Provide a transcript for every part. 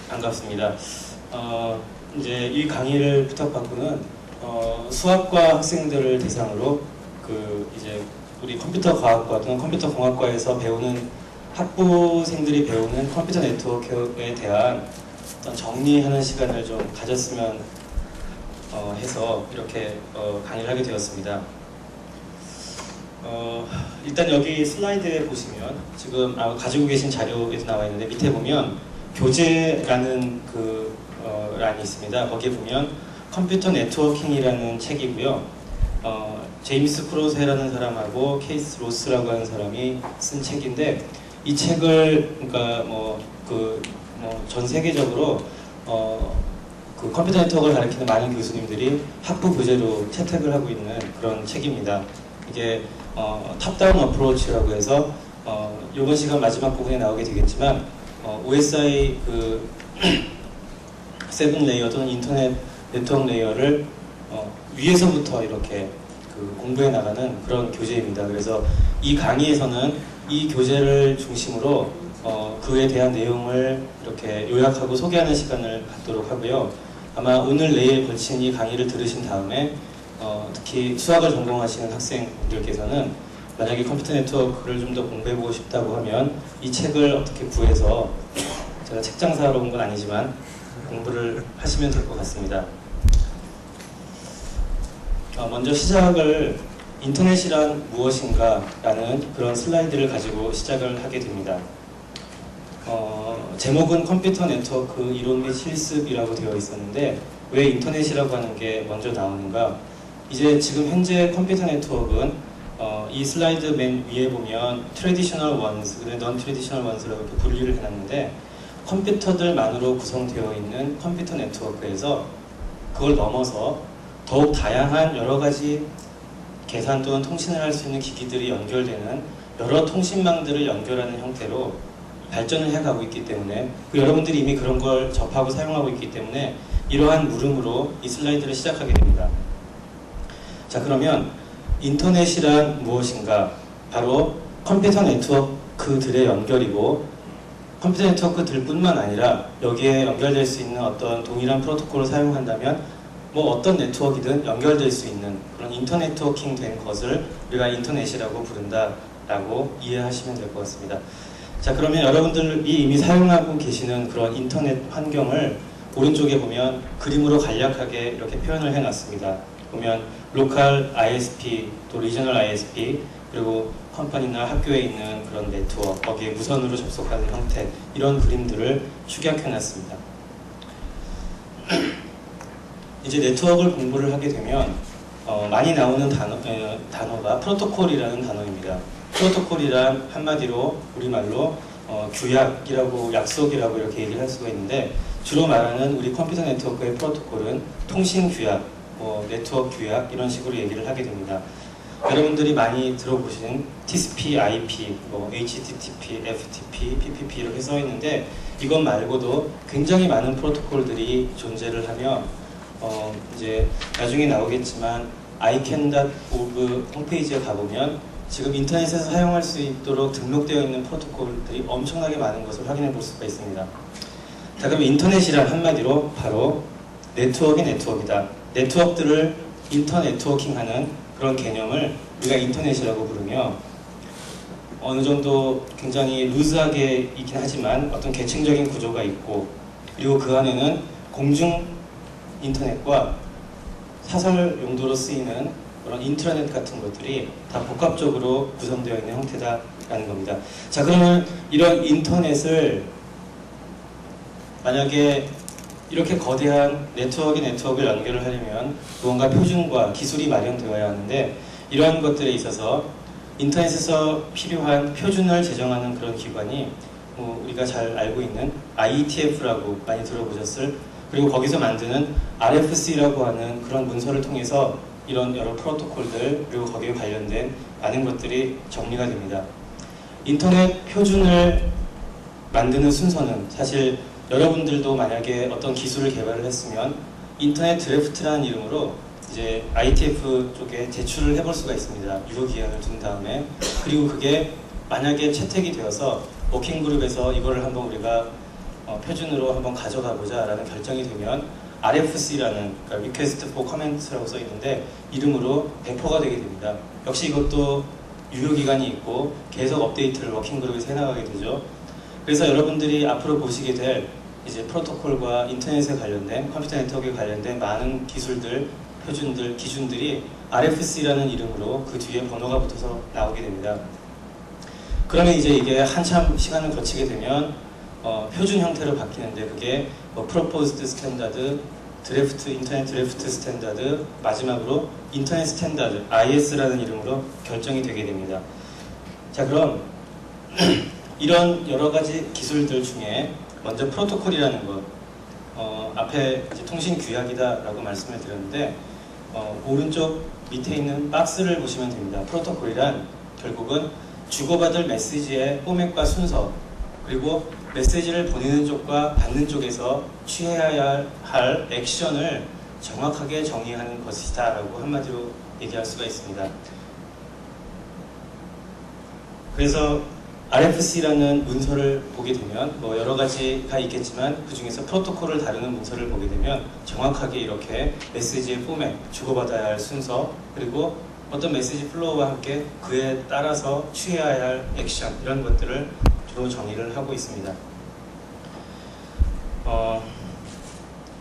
반갑습니다. 이제 이 강의를 부탁받고는 수학과 학생들을 대상으로 이제 우리 컴퓨터 과학과 또는 컴퓨터 공학과에서 배우는 학부생들이 배우는 컴퓨터 네트워크에 대한 어떤 정리하는 시간을 좀 가졌으면 해서 이렇게 강의를 하게 되었습니다. 일단 여기 슬라이드에 보시면 지금 가지고 계신 자료에도 나와 있는데 밑에 보면 교재라는 란이 있습니다. 거기에 보면 컴퓨터 네트워킹이라는 책이고요. 제임스 크로세라는 사람하고 케이스 로스라고 하는 사람이 쓴 책인데 이 책을 그러니까 전 세계적으로 컴퓨터 네트워크를 가르치는 많은 교수님들이 학부 교재로 채택을 하고 있는 그런 책입니다. 이게 탑다운 어프로치라고 해서 이번 시간 마지막 부분에 나오게 되겠지만 OSI 7 레이어 또는 인터넷 네트워크 레이어를 위에서부터 이렇게 공부해 나가는 그런 교재입니다. 그래서 이 강의에서는 이 교재를 중심으로 그에 대한 내용을 이렇게 요약하고 소개하는 시간을 갖도록 하고요. 아마 오늘 내일 걸친 이 강의를 들으신 다음에 특히 수학을 전공하시는 학생들께서는 만약에 컴퓨터 네트워크를 좀 더 공부해보고 싶다고 하면 이 책을 어떻게 구해서 제가 책 장사하러 온 건 아니지만 공부를 하시면 될 것 같습니다. 먼저 시작을 인터넷이란 무엇인가 라는 그런 슬라이드를 가지고 시작을 하게 됩니다. 제목은 컴퓨터 네트워크 이론 및 실습이라고 되어 있었는데 왜 인터넷이라고 하는 게 먼저 나오는가? 이제 지금 현재 컴퓨터 네트워크는 이 슬라이드 맨 위에 보면 트래디셔널 원스, 넌 트래디셔널 원스라고 이렇게 분류를 해놨는데 컴퓨터들만으로 구성되어 있는 컴퓨터 네트워크에서 그걸 넘어서 더욱 다양한 여러 가지 계산 또는 통신을 할 수 있는 기기들이 연결되는 여러 통신망들을 연결하는 형태로 발전을 해가고 있기 때문에 여러분들이 이미 그런 걸 접하고 사용하고 있기 때문에 이러한 물음으로 이 슬라이드를 시작하게 됩니다. 자, 그러면 인터넷이란 무엇인가? 바로 컴퓨터 네트워크들의 연결이고 컴퓨터 네트워크들뿐만 아니라 여기에 연결될 수 있는 어떤 동일한 프로토콜을 사용한다면 어떤 네트워크이든 연결될 수 있는 그런 인터네트워킹 된 것을 우리가 인터넷이라고 부른다라고 이해하시면 될 것 같습니다. 자, 그러면 여러분들이 이미 사용하고 계시는 그런 인터넷 환경을 오른쪽에 보면 그림으로 간략하게 이렇게 표현을 해놨습니다. 보면 로컬 ISP, 또 리저널 ISP, 그리고 컴퍼니나 학교에 있는 그런 네트워크, 거기에 무선으로 접속하는 형태, 이런 그림들을 축약해놨습니다. 이제 네트워크를 공부를 하게 되면 많이 나오는 단어가 프로토콜이라는 단어입니다. 프로토콜이란 한마디로 우리말로 규약이라고 약속이라고 이렇게 얘기를 할 수가 있는데 주로 말하는 우리 컴퓨터 네트워크의 프로토콜은 통신 규약, 네트워크 규약 이런 식으로 얘기를 하게 됩니다. 여러분들이 많이 들어보신 TCP, IP, HTTP, FTP, PPP 이렇게 써 있는데 이것 말고도 굉장히 많은 프로토콜들이 존재를 하며 이제 나중에 나오겠지만 ican.org 홈페이지에 가보면 지금 인터넷에서 사용할 수 있도록 등록되어 있는 프로토콜들이 엄청나게 많은 것을 확인해 볼 수가 있습니다. 자, 그럼 인터넷이란 한마디로 바로 네트워크의 네트워크이다. 네트워크들을 인터네트워킹하는 그런 개념을 우리가 인터넷이라고 부르며 어느 정도 굉장히 루즈하게 있긴 하지만 어떤 계층적인 구조가 있고 그리고 그 안에는 공중 인터넷과 사설 용도로 쓰이는 그런 인트라넷 같은 것들이 다 복합적으로 구성되어 있는 형태다라는 겁니다. 자, 그러면 이런 인터넷을 만약에 이렇게 거대한 네트워크를 연결을 하려면 무언가 표준과 기술이 마련되어야 하는데 이러한 것들에 있어서 인터넷에서 필요한 표준을 제정하는 그런 기관이 우리가 잘 알고 있는 IETF라고 많이 들어보셨을 그리고 거기서 만드는 RFC라고 하는 그런 문서를 통해서 이런 여러 프로토콜들 그리고 거기에 관련된 많은 것들이 정리가 됩니다. 인터넷 표준을 만드는 순서는 사실 여러분들도 만약에 어떤 기술을 개발을 했으면 인터넷 드래프트라는 이름으로 이제 IETF 쪽에 제출을 해볼 수가 있습니다. 유효 기한을 둔 다음에 그리고 그게 만약에 채택이 되어서 워킹그룹에서 이거를 한번 우리가 표준으로 한번 가져가보자 라는 결정이 되면 RFC라는, 그러니까 Request for Comment라고 써 있는데 이름으로 배포가 되게 됩니다. 역시 이것도 유효기간이 있고 계속 업데이트를 워킹그룹에서 해나가게 되죠. 그래서 여러분들이 앞으로 보시게 될 이제 프로토콜과 인터넷에 관련된, 컴퓨터 네트워크에 관련된 많은 기술들, 표준들, 기준들이 RFC라는 이름으로 그 뒤에 번호가 붙어서 나오게 됩니다. 그러면 이제 이게 한참 시간을 거치게 되면 표준 형태로 바뀌는데, 그게 뭐 Proposed Standard, 드래프트, 인터넷 드래프트 스탠다드, 마지막으로 인터넷 스탠다드, IS라는 이름으로 결정이 되게 됩니다. 자, 그럼 이런 여러 가지 기술들 중에 먼저 프로토콜이라는 것, 앞에 이제 통신 규약이다라고 말씀을 드렸는데, 오른쪽 밑에 있는 박스를 보시면 됩니다. 프로토콜이란 결국은 주고받을 메시지의 포맷과 순서, 그리고 메시지를 보내는 쪽과 받는 쪽에서 취해야 할 액션을 정확하게 정의하는 것이다 라고 한마디로 얘기할 수가 있습니다. 그래서 RFC라는 문서를 보게 되면 뭐 여러 가지가 있겠지만 그 중에서 프로토콜을 다루는 문서를 보게 되면 정확하게 이렇게 메시지의 포맷, 주고받아야 할 순서, 그리고 어떤 메시지 플로우와 함께 그에 따라서 취해야 할 액션, 이런 것들을 주로 정의를 하고 있습니다.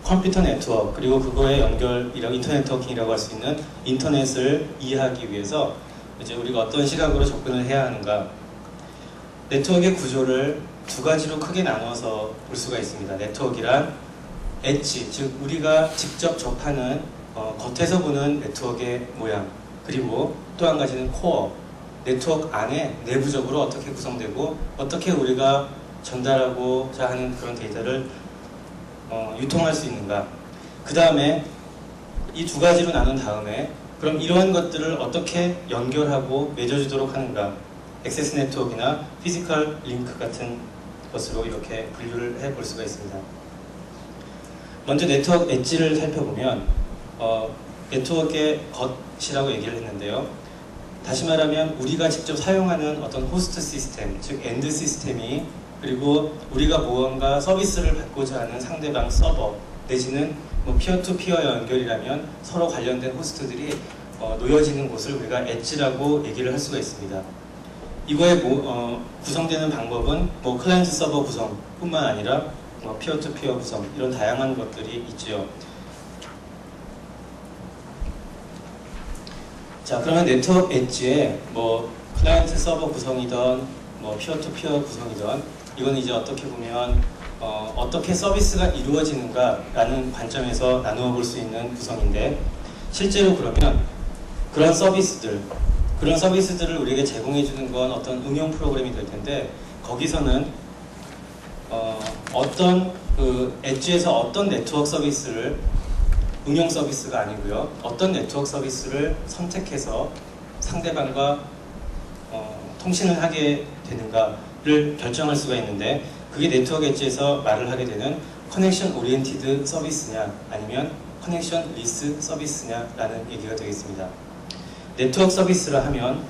컴퓨터 네트워크, 그리고 그거의 연결, 인터넷 네트워킹이라고 할 수 있는 인터넷을 이해하기 위해서 이제 우리가 어떤 시각으로 접근을 해야 하는가. 네트워크의 구조를 두 가지로 크게 나눠서 볼 수가 있습니다. 네트워크란 엣지, 즉 우리가 직접 접하는 겉에서 보는 네트워크의 모양, 그리고 또 한 가지는 코어, 네트워크 안에 내부적으로 어떻게 구성되고 어떻게 우리가 전달하고자 하는 그런 데이터를 유통할 수 있는가. 그 다음에 이 두 가지로 나눈 다음에 그럼 이러한 것들을 어떻게 연결하고 맺어주도록 하는가. 액세스 네트워크나 피지컬 링크 같은 것으로 이렇게 분류를 해볼 수가 있습니다. 먼저 네트워크 엣지를 살펴보면 네트워크의 겉이라고 얘기를 했는데요. 다시 말하면 우리가 직접 사용하는 어떤 호스트 시스템, 즉 엔드 시스템이, 그리고 우리가 무언가 서비스를 받고자 하는 상대방 서버, 내지는 뭐 피어투피어 연결이라면 서로 관련된 호스트들이 놓여지는 곳을 우리가 엣지라고 얘기를 할 수가 있습니다. 이거에 구성되는 방법은 뭐 클라이언트 서버 구성뿐만 아니라 뭐 피어투피어 구성, 이런 다양한 것들이 있지요. 자, 그러면 네트워크 엣지에 뭐 클라이언트 서버 구성이던 뭐 피어투피어 구성이던, 이건 이제 어떻게 보면 어떻게 서비스가 이루어지는가라는 관점에서 나누어 볼 수 있는 구성인데, 실제로 그러면 그런 서비스들을 우리에게 제공해 주는 건 어떤 응용 프로그램이 될 텐데, 거기서는 어떤 그 엣지에서 어떤 네트워크 서비스를, 응용 서비스가 아니고요, 어떤 네트워크 서비스를 선택해서 상대방과 통신을 하게 되는가를 결정할 수가 있는데, 그게 네트워크 엣지에서 말을 하게 되는 커넥션 오리엔티드 서비스냐 아니면 커넥션 리스 서비스냐라는 얘기가 되겠습니다. 네트워크 서비스라 하면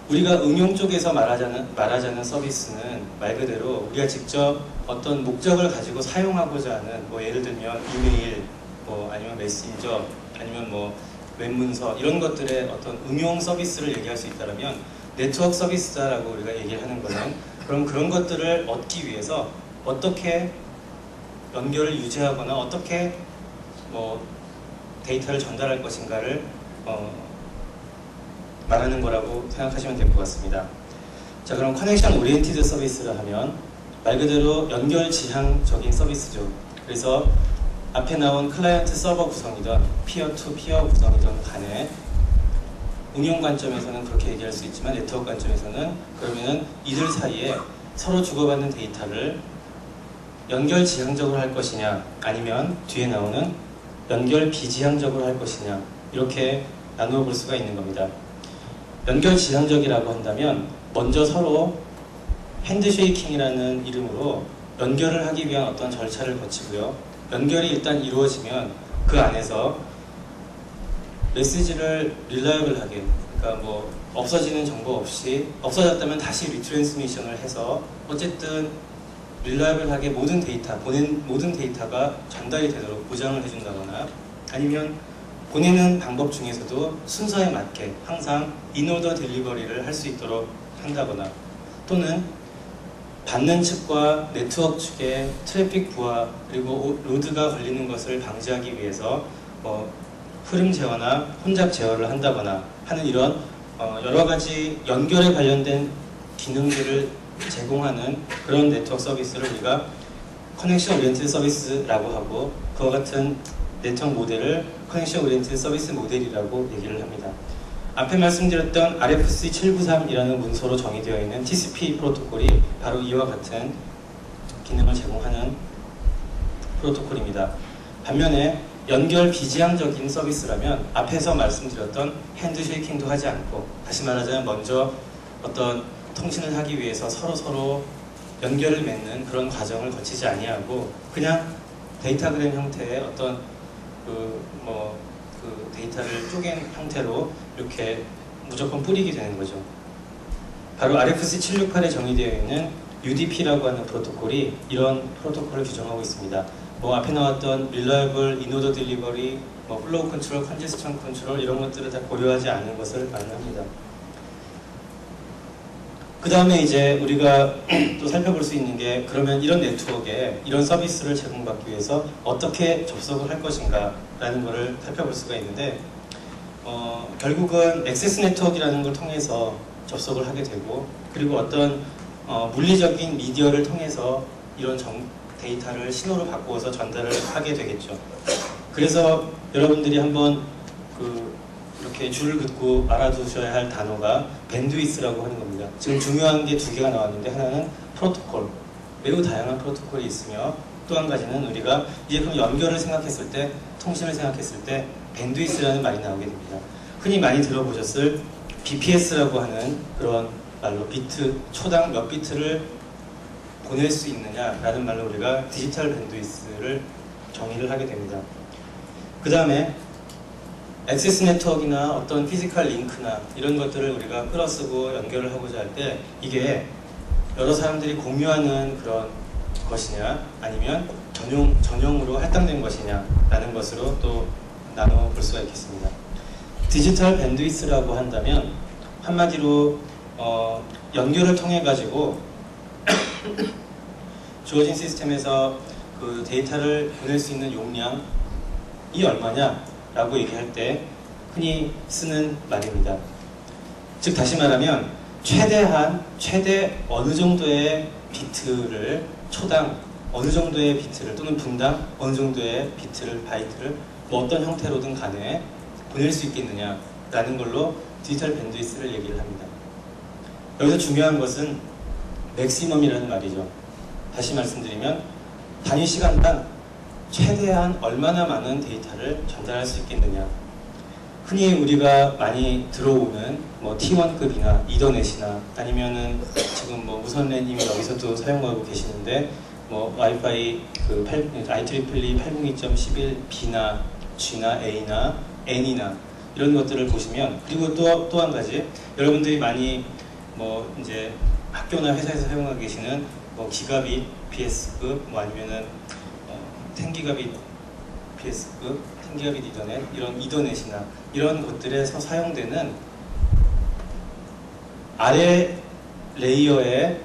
우리가 응용 쪽에서 말하자는 서비스는 말 그대로 우리가 직접 어떤 목적을 가지고 사용하고자 하는, 뭐 예를 들면 이메일, 뭐 아니면 메신저, 아니면 뭐 웹문서, 이런 것들의 어떤 응용 서비스를 얘기할 수 있다면 네트워크 서비스다라고 우리가 얘기를 하는 거는, 그럼 그런 것들을 얻기 위해서 어떻게 연결을 유지하거나 어떻게 뭐 데이터를 전달할 것인가를 말하는 거라고 생각하시면 될 것 같습니다. 자, 그럼 커넥션 오리엔티드 서비스를 하면 말 그대로 연결 지향적인 서비스죠. 그래서 앞에 나온 클라이언트 서버 구성이든 피어 투 피어 구성이든 간에 응용 관점에서는 그렇게 얘기할 수 있지만, 네트워크 관점에서는 그러면은 이들 사이에 서로 주고받는 데이터를 연결 지향적으로 할 것이냐 아니면 뒤에 나오는 연결 비지향적으로 할 것이냐, 이렇게 나누어 볼 수가 있는 겁니다. 연결 지향적이라고 한다면 먼저 서로 핸드쉐이킹이라는 이름으로 연결을 하기 위한 어떤 절차를 거치고요. 연결이 일단 이루어지면 그 안에서 메시지를 릴라이블하게, 그러니까 뭐 없어지는 정보 없이, 없어졌다면 다시 리트랜스미션을 해서 어쨌든 릴라이블하게 모든 데이터, 보낸 모든 데이터가 전달이 되도록 보장을 해준다거나, 아니면 보내는 방법 중에서도 순서에 맞게 항상 인오더 딜리버리를 할 수 있도록 한다거나, 또는 받는 측과 네트워크 측의 트래픽 부하 그리고 로드가 걸리는 것을 방지하기 위해서 흐름 제어나 혼잡 제어를 한다거나 하는 이런 여러 가지 연결에 관련된 기능들을 제공하는 그런 네트워크 서비스를 우리가 커넥션 오리엔티드 서비스라고 하고, 그와 같은 네트워크 모델을 커넥션 오리엔티드 서비스 모델이라고 얘기를 합니다. 앞에 말씀드렸던 RFC793이라는 문서로 정의되어 있는 TCP 프로토콜이 바로 이와 같은 기능을 제공하는 프로토콜입니다. 반면에 연결 비지향적인 서비스라면 앞에서 말씀드렸던 핸드쉐이킹도 하지 않고, 다시 말하자면 먼저 어떤 통신을 하기 위해서 서로 연결을 맺는 그런 과정을 거치지 아니하고 그냥 데이터그램 형태의 어떤 그 데이터를 쪼갠 형태로 이렇게 무조건 뿌리게 되는 거죠. 바로 RFC 768에 정의되어 있는 UDP라고 하는 프로토콜이 이런 프로토콜을 규정하고 있습니다. 앞에 나왔던 Reliable In-Order Delivery, Flow Control, Congestion Control 이런 것들을 다 고려하지 않는 것을 말합니다. 그 다음에 이제 우리가 또 살펴볼 수 있는 게, 그러면 이런 네트워크에 이런 서비스를 제공받기 위해서 어떻게 접속을 할 것인가 라는 것을 살펴볼 수가 있는데, 결국은 액세스 네트워크라는 걸 통해서 접속을 하게 되고, 그리고 어떤 물리적인 미디어를 통해서 이런 데이터를 신호로 바꾸어서 전달을 하게 되겠죠. 그래서 여러분들이 한번 이렇게 줄을 긋고 알아두셔야 할 단어가 밴드위스라고 하는 겁니다. 지금 중요한 게 두 개가 나왔는데, 하나는 프로토콜, 매우 다양한 프로토콜이 있으며, 또 한 가지는 우리가 이제 그럼 연결을 생각했을 때, 통신을 생각했을 때 밴드위스라는 말이 나오게 됩니다. 흔히 많이 들어보셨을 BPS라고 하는 그런 말로 비트, 초당 몇 비트를 보낼 수 있느냐라는 말로 우리가 디지털 밴드위스를 정의를 하게 됩니다. 그 다음에 액세스 네트워크나 어떤 피지컬 링크나 이런 것들을 우리가 끌어쓰고 연결을 하고자 할 때, 이게 여러 사람들이 공유하는 그런 것이냐 아니면 전용으로 할당된 것이냐 라는 것으로 또 나눠 볼 수가 있겠습니다. 디지털 밴드위스라고 한다면 한마디로 연결을 통해 가지고 주어진 시스템에서 그 데이터를 보낼 수 있는 용량이 얼마냐 라고 얘기할 때 흔히 쓰는 말입니다. 즉 다시 말하면 최대 어느 정도의 비트를, 초당 어느 정도의 비트를, 또는 분당 어느 정도의 비트를, 바이트를 어떤 형태로든 간에 보낼 수 있겠느냐 라는 걸로 디지털 밴드위스를 얘기를 합니다. 여기서 중요한 것은 맥시멈이라는 말이죠. 다시 말씀드리면 단위 시간당 최대한 얼마나 많은 데이터를 전달할 수 있겠느냐. 흔히 우리가 많이 들어오는 T1급이나 이더넷이나 아니면은 지금 무선랜님이 여기서도 사용하고 계시는데 와이파이 IEEE 802.11b나 G나 A나 N이나 이런 것들을 보시면, 그리고 또 한 가지 여러분들이 많이 이제 학교나 회사에서 사용하고 계시는 기가빗 BS급 아니면은 10기가빗 BS급, 10기가빗 이더넷, 이런 이더넷이나 이런 것들에서 사용되는 아래 레이어의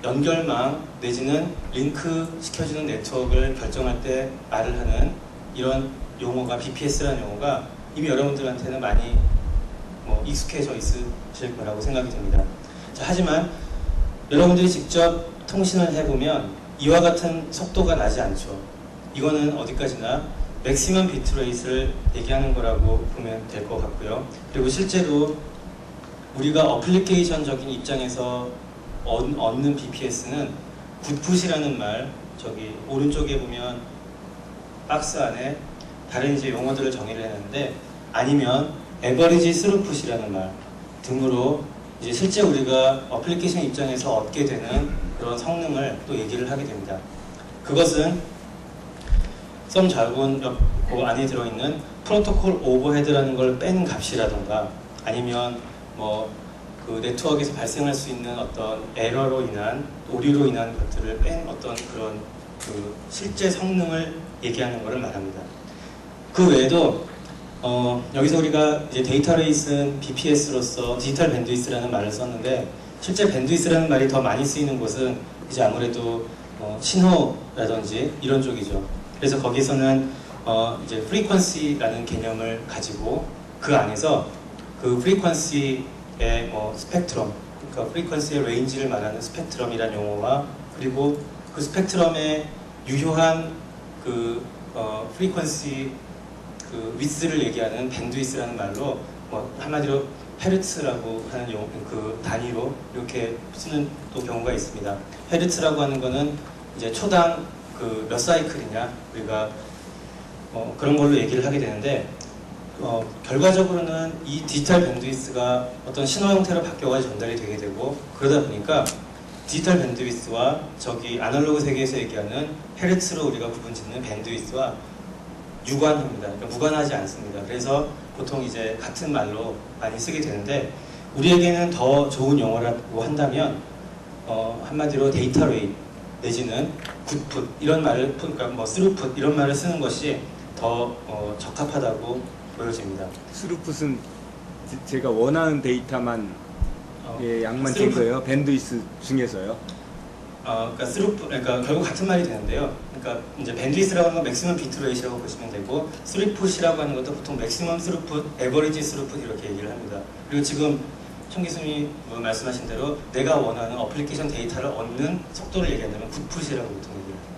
연결망 내지는 링크 시켜주는 네트워크를 결정할 때 말을 하는 이런 용어가 BPS라는 용어가 이미 여러분들한테는 많이 익숙해져 있으실 거라고 생각이 됩니다. 자, 하지만 여러분들이 직접 통신을 해보면 이와 같은 속도가 나지 않죠. 이거는 어디까지나 맥시멈 비트레이트를 얘기하는 거라고 보면 될 것 같고요. 그리고 실제로 우리가 어플리케이션적인 입장에서 얻는 BPS는 굿풋이라는 말, 저기 오른쪽에 보면 박스 안에 다른 이제 용어들을 정의를 했는데, 아니면 에버리지 스루풋이라는 말 등으로 이제 실제 우리가 어플리케이션 입장에서 얻게 되는 그런 성능을 또 얘기를 하게 됩니다. 그것은 썸 자본 그 안에 들어있는 프로토콜 오버헤드라는 걸 뺀 값이라던가, 아니면 그 네트워크에서 발생할 수 있는 어떤 에러로 인한 오류로 인한 것들을 뺀 어떤 그런 그 실제 성능을 얘기하는 것을 말합니다. 그 외에도 여기서 우리가 이제 데이터 레이스는 BPS로서 디지털 밴드위스라는 말을 썼는데 실제 밴드위스라는 말이 더 많이 쓰이는 곳은 이제 아무래도 신호라든지 이런 쪽이죠. 그래서 거기서는 이제 프리퀀시라는 개념을 가지고 그 안에서 그 프리퀀시의 스펙트럼, 그러니까 프리퀀시의 레인지를 말하는 스펙트럼이란 용어와 그리고 그 스펙트럼의 유효한 그 프리퀀시 그 위스를 얘기하는 밴드위스라는 말로 한마디로 헤르츠라고 하는 그 단위로 이렇게 쓰는 또 경우가 있습니다. 헤르츠라고 하는 거는 이제 초당 그 몇 사이클이냐 우리가 그런 걸로 얘기를 하게 되는데 결과적으로는 이 디지털 밴드위스가 어떤 신호 형태로 바뀌어가지고 전달이 되게 되고 그러다 보니까 디지털 밴드위스와 저기 아날로그 세계에서 얘기하는 헤르츠로 우리가 구분짓는 밴드위스와 유관합니다. 그러니까 무관하지 않습니다. 그래서 보통 이제 같은 말로 많이 쓰게 되는데 우리에게는 더 좋은 용어라고 한다면 한마디로 데이터 레이트 내지는 굿풋 이런 말을 그러니까 스루풋 이런 말을 쓰는 것이 더 적합하다고 보여집니다. 스루풋은 제가 원하는 데이터만 양만 잰 거예요? 밴드위스 중에서요? 그러니까 스루풋, 그러니까 결국 같은 말이 되는데요. 그러니까 이제 밴드위스라고 하는 건 맥시멈 비트 레이시라고 보시면 되고 스루풋이라고 하는 것도 보통 맥시멈 스루풋, 에버리지 스루풋 이렇게 얘기를 합니다. 그리고 지금 청 교수님이 말씀하신 대로 내가 원하는 어플리케이션 데이터를 얻는 속도를 얘기한다면 굿풋이라고 보통 얘기를 합니다.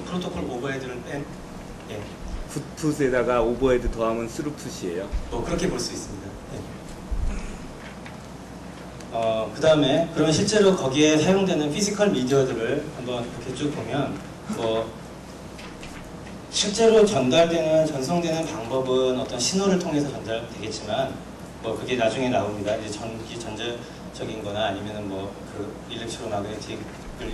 프로토콜 오버헤드를 뺀 굿풋에다가 오버헤드 더하면 스루풋이에요? 그렇게 볼 수 있습니다. 그 다음에 그러면 실제로 거기에 사용되는 피지컬 미디어들을 한번 이렇게 쭉 보면 실제로 전송되는 방법은 어떤 신호를 통해서 전달되겠지만 그게 나중에 나옵니다. 이제 전기 전자적인 거나 아니면은 그 일렉트로마그네틱을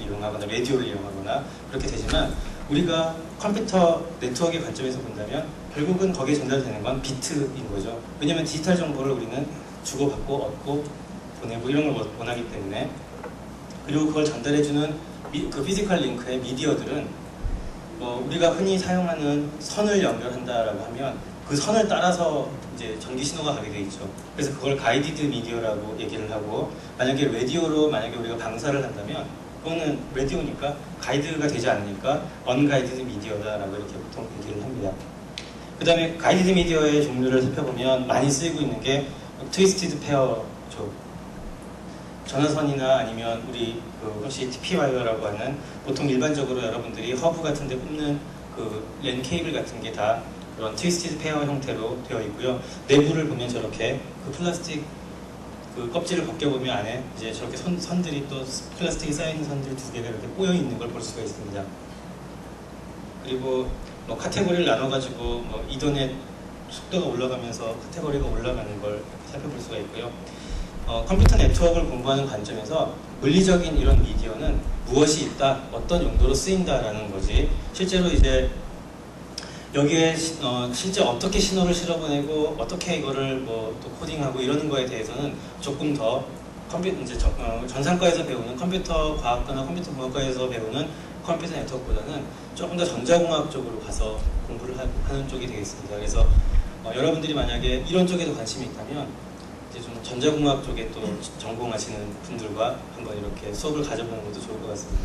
이용하거나 라디오를 이용하거나 그렇게 되지만 우리가 컴퓨터 네트워크의 관점에서 본다면 결국은 거기에 전달되는 건 비트인 거죠. 왜냐면 디지털 정보를 우리는 주고받고 얻고 보내고 이런 걸 원하기 때문에 그리고 그걸 전달해주는 그 피지컬 링크의 미디어들은 우리가 흔히 사용하는 선을 연결한다라고 하면 그 선을 따라서 이제 전기 신호가 가게 돼 있죠. 그래서 그걸 가이디드 미디어라고 얘기를 하고 만약에 라디오로 만약에 우리가 방사를 한다면 그거는 라디오니까 가이드가 되지 않으니까 언가이디드 미디어다라고 이렇게 보통 얘기를 합니다. 그 다음에 가이디드 미디어의 종류를 살펴보면 많이 쓰이고 있는 게 트위스티드 페어죠. 전화선이나 아니면 우리 혹시 TP 와이어라고 하는 보통 일반적으로 여러분들이 허브 같은 데 꼽는 그 랜 케이블 같은 게 다 그런 트위스티드 페어 형태로 되어 있고요. 내부를 보면 저렇게 그 플라스틱 그 껍질을 벗겨보면 안에 이제 저렇게 선들이 또 플라스틱에 쌓여있는 선들이 두 개가 이렇게 꼬여 있는 걸 볼 수가 있습니다. 그리고 카테고리를 나눠가지고 이더넷 속도가 올라가면서 카테고리가 올라가는 걸 살펴볼 수가 있고요. 컴퓨터 네트워크를 공부하는 관점에서 물리적인 이런 미디어는 무엇이 있다, 어떤 용도로 쓰인다라는 거지 실제로 이제 여기에 실제 어떻게 신호를 실어보내고 어떻게 이거를 또 코딩하고 이러는 거에 대해서는 조금 더 이제 전산과에서 배우는 컴퓨터 과학과나 컴퓨터 공학과에서 배우는 컴퓨터 네트워크보다는 조금 더 전자공학 쪽으로 가서 공부를 하는 쪽이 되겠습니다. 그래서 여러분들이 만약에 이런 쪽에도 관심이 있다면 이제 좀 전자공학 쪽에 또 전공하시는 분들과 한번 이렇게 수업을 가져보는 것도 좋을 것 같습니다.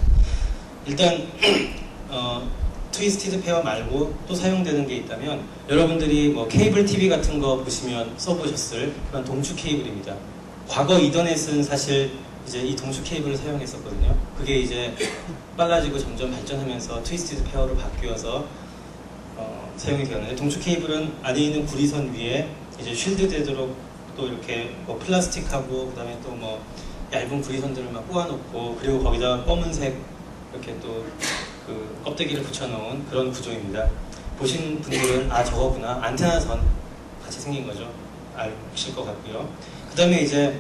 일단 트위스티드 페어 말고 또 사용되는 게 있다면 여러분들이 케이블 TV 같은 거 보시면 써보셨을 그런 동축 케이블입니다. 과거 이더넷은 사실 이제 이 동축 케이블을 사용했었거든요. 그게 이제 빨라지고 점점 발전하면서 트위스티드 페어로 바뀌어서 사용이 되었는데 동축 케이블은 안에 있는 구리선 위에 이제 쉴드 되도록 또 이렇게 플라스틱하고 그다음에 또 얇은 구리선들을 막 꼬아놓고 그리고 거기다 검은색 이렇게 또 그 껍데기를 붙여놓은 그런 구조입니다. 보신 분들은 저거구나 안테나선 같이 생긴 거죠. 아실 것 같고요. 그 다음에 이제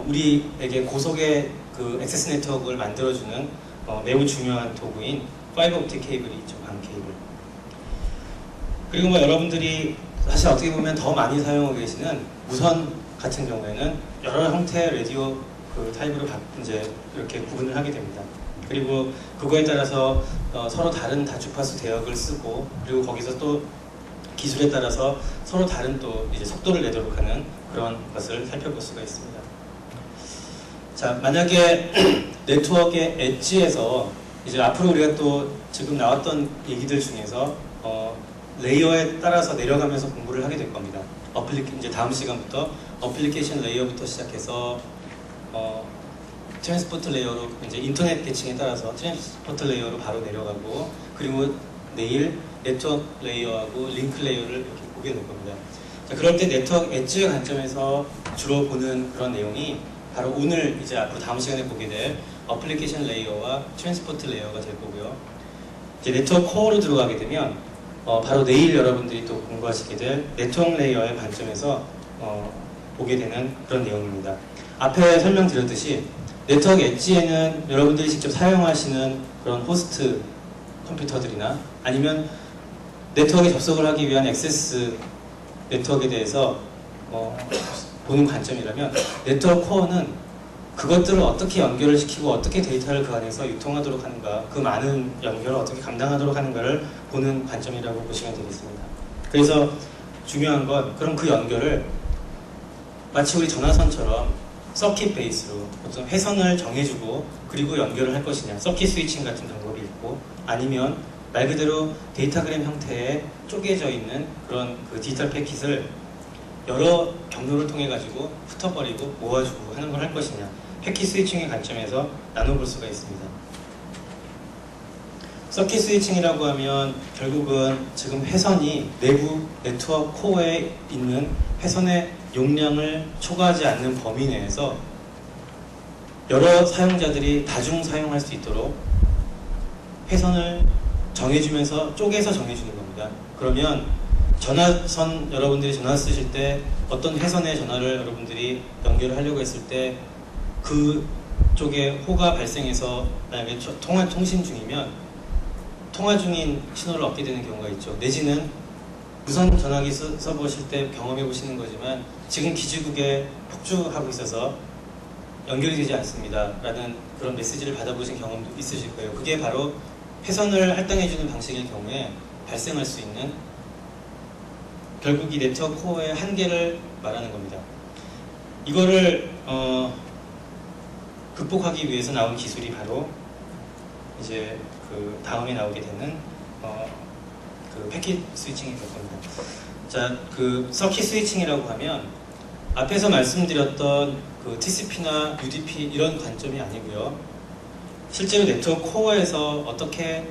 우리에게 고속의 그 액세스 네트워크를 만들어주는 매우 중요한 도구인 파이버 옵틱 케이블이 있죠. 방 케이블. 그리고 여러분들이 사실 어떻게 보면 더 많이 사용하고 계시는 무선 같은 경우에는 여러 형태의 라디오 그 타입으로 이제 이렇게 구분을 하게 됩니다. 그리고 그거에 따라서 서로 다른 다주파수 대역을 쓰고, 그리고 거기서 또 기술에 따라서 서로 다른 또 이제 속도를 내도록 하는 그런 것을 살펴볼 수가 있습니다. 자, 만약에 네트워크의 엣지에서 이제 앞으로 우리가 또 지금 나왔던 얘기들 중에서 레이어에 따라서 내려가면서 공부를 하게 될 겁니다. 이제 다음 시간부터 어플리케이션 레이어부터 시작해서 트랜스포트 레이어로 이제 인터넷 계층에 따라서 트랜스포트 레이어로 바로 내려가고, 그리고 내일 네트워크 레이어하고 링크 레이어를 이렇게 보게 될 겁니다. 자, 그럴 때 네트워크 엣지의 관점에서 주로 보는 그런 내용이 바로 오늘 이제 앞으로 다음 시간에 보게 될 어플리케이션 레이어와 트랜스포트 레이어가 될 거고요. 이제 네트워크 코어로 들어가게 되면 바로 내일 여러분들이 또 공부하시게 될 네트워크 레이어의 관점에서 보게 되는 그런 내용입니다. 앞에 설명드렸듯이 네트워크 엣지에는 여러분들이 직접 사용하시는 그런 호스트 컴퓨터들이나 아니면 네트워크에 접속을 하기 위한 액세스 네트워크에 대해서 보는 관점이라면, 네트워크 코어는 그것들을 어떻게 연결을 시키고 어떻게 데이터를 그 안에서 유통하도록 하는가, 그 많은 연결을 어떻게 감당하도록 하는가를 보는 관점이라고 보시면 되겠습니다. 그래서 중요한 건 그럼 그 연결을 마치 우리 전화선처럼 서킷 베이스로 어떤 회선을 정해주고 그리고 연결을 할 것이냐, 서킷 스위칭 같은 방법이 있고, 아니면 말 그대로 데이터그램 형태에 쪼개져 있는 그런 그 디지털 패킷을 여러 경로를 통해 가지고 흩어버리고 모아주고 하는 걸 할 것이냐, 패킷 스위칭의 관점에서 나눠볼 수가 있습니다. 서킷 스위칭이라고 하면 결국은 지금 회선이 내부 네트워크 코어에 있는 회선의 용량을 초과하지 않는 범위 내에서 여러 사용자들이 다중 사용할 수 있도록 회선을 정해주면서 쪼개서 정해주는 겁니다. 그러면 전화선, 여러분들이 전화 쓰실 때 어떤 회선의 전화를 여러분들이 연결을 하려고 했을 때 그쪽에 호가 발생해서 만약에 통신 중이면 통화 중인 신호를 얻게 되는 경우가 있죠. 내지는 무선 전화기 써보실 때 경험해 보시는 거지만 지금 기지국에 폭주하고 있어서 연결이 되지 않습니다 라는 그런 메시지를 받아보신 경험도 있으실 거예요. 그게 바로 회선을 할당해주는 방식일 경우에 발생할 수 있는, 결국 이 네트워크 코어의 한계를 말하는 겁니다. 이거를 극복하기 위해서 나온 기술이 바로 이제 그 다음에 나오게 되는 그 패킷 스위칭이 될 겁니다. 자, 그 서킷 스위칭이라고 하면 앞에서 말씀드렸던 그 TCP나 UDP 이런 관점이 아니고요. 실제로 네트워크 코어에서 어떻게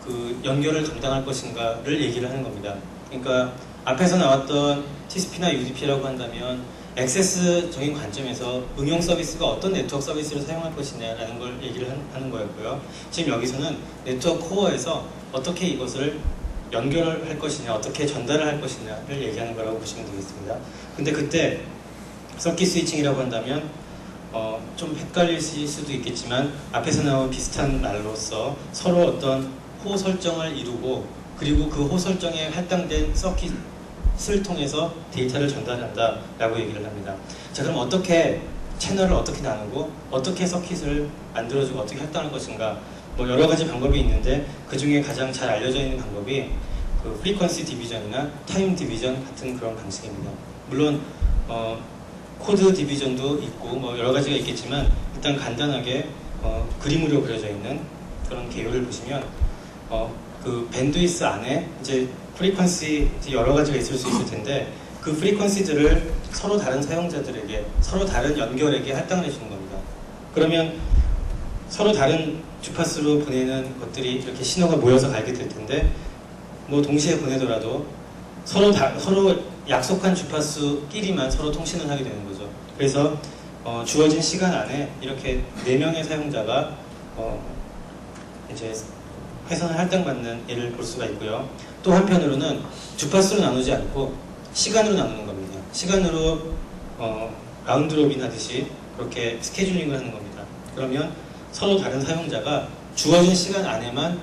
그 연결을 감당할 것인가를 얘기를 하는 겁니다. 그러니까 앞에서 나왔던 TCP나 UDP라고 한다면 액세스적인 관점에서 응용 서비스가 어떤 네트워크 서비스를 사용할 것이냐라는 걸 얘기를 하는 거였고요. 지금 여기서는 네트워크 코어에서 어떻게 이것을 연결을 할 것이냐, 어떻게 전달을 할 것이냐를 얘기하는 거라고 보시면 되겠습니다. 근데 그때 서킷 스위칭이라고 한다면 좀 헷갈릴 수도 있겠지만 앞에서 나온 비슷한 말로서 서로 어떤 호 설정을 이루고, 그리고 그 호 설정에 할당된 서킷을 통해서 데이터를 전달한다 라고 얘기를 합니다. 자, 그럼 어떻게 채널을 어떻게 나누고 어떻게 서킷을 만들어주고 어떻게 할당할 것인가, 뭐 여러 가지 방법이 있는데 그 중에 가장 잘 알려져 있는 방법이 그 프리퀀시 디비전이나 타임 디비전 같은 그런 방식입니다. 물론 코드 디비전도 있고 뭐 여러 가지가 있겠지만 일단 간단하게 그림으로 그려져 있는 그런 개요를 보시면 그 밴드위스 안에 이제 프리퀀시 여러 가지가 있을 수 있을 텐데 그 프리퀀시들을 서로 다른 사용자들에게, 서로 다른 연결에게 할당을 해주는 겁니다. 그러면 서로 다른 주파수로 보내는 것들이 이렇게 신호가 모여서 가게 될 텐데, 뭐 동시에 보내더라도 서로 약속한 주파수끼리만 서로 통신을 하게 되는 거죠. 그래서 주어진 시간 안에 이렇게 4명의 사용자가 이제 회선을 할당받는 예를 볼 수가 있고요. 또 한편으로는 주파수로 나누지 않고 시간으로 나누는 겁니다. 시간으로 라운드 로빈 하듯이 그렇게 스케줄링을 하는 겁니다. 그러면 서로 다른 사용자가 주어진 시간 안에만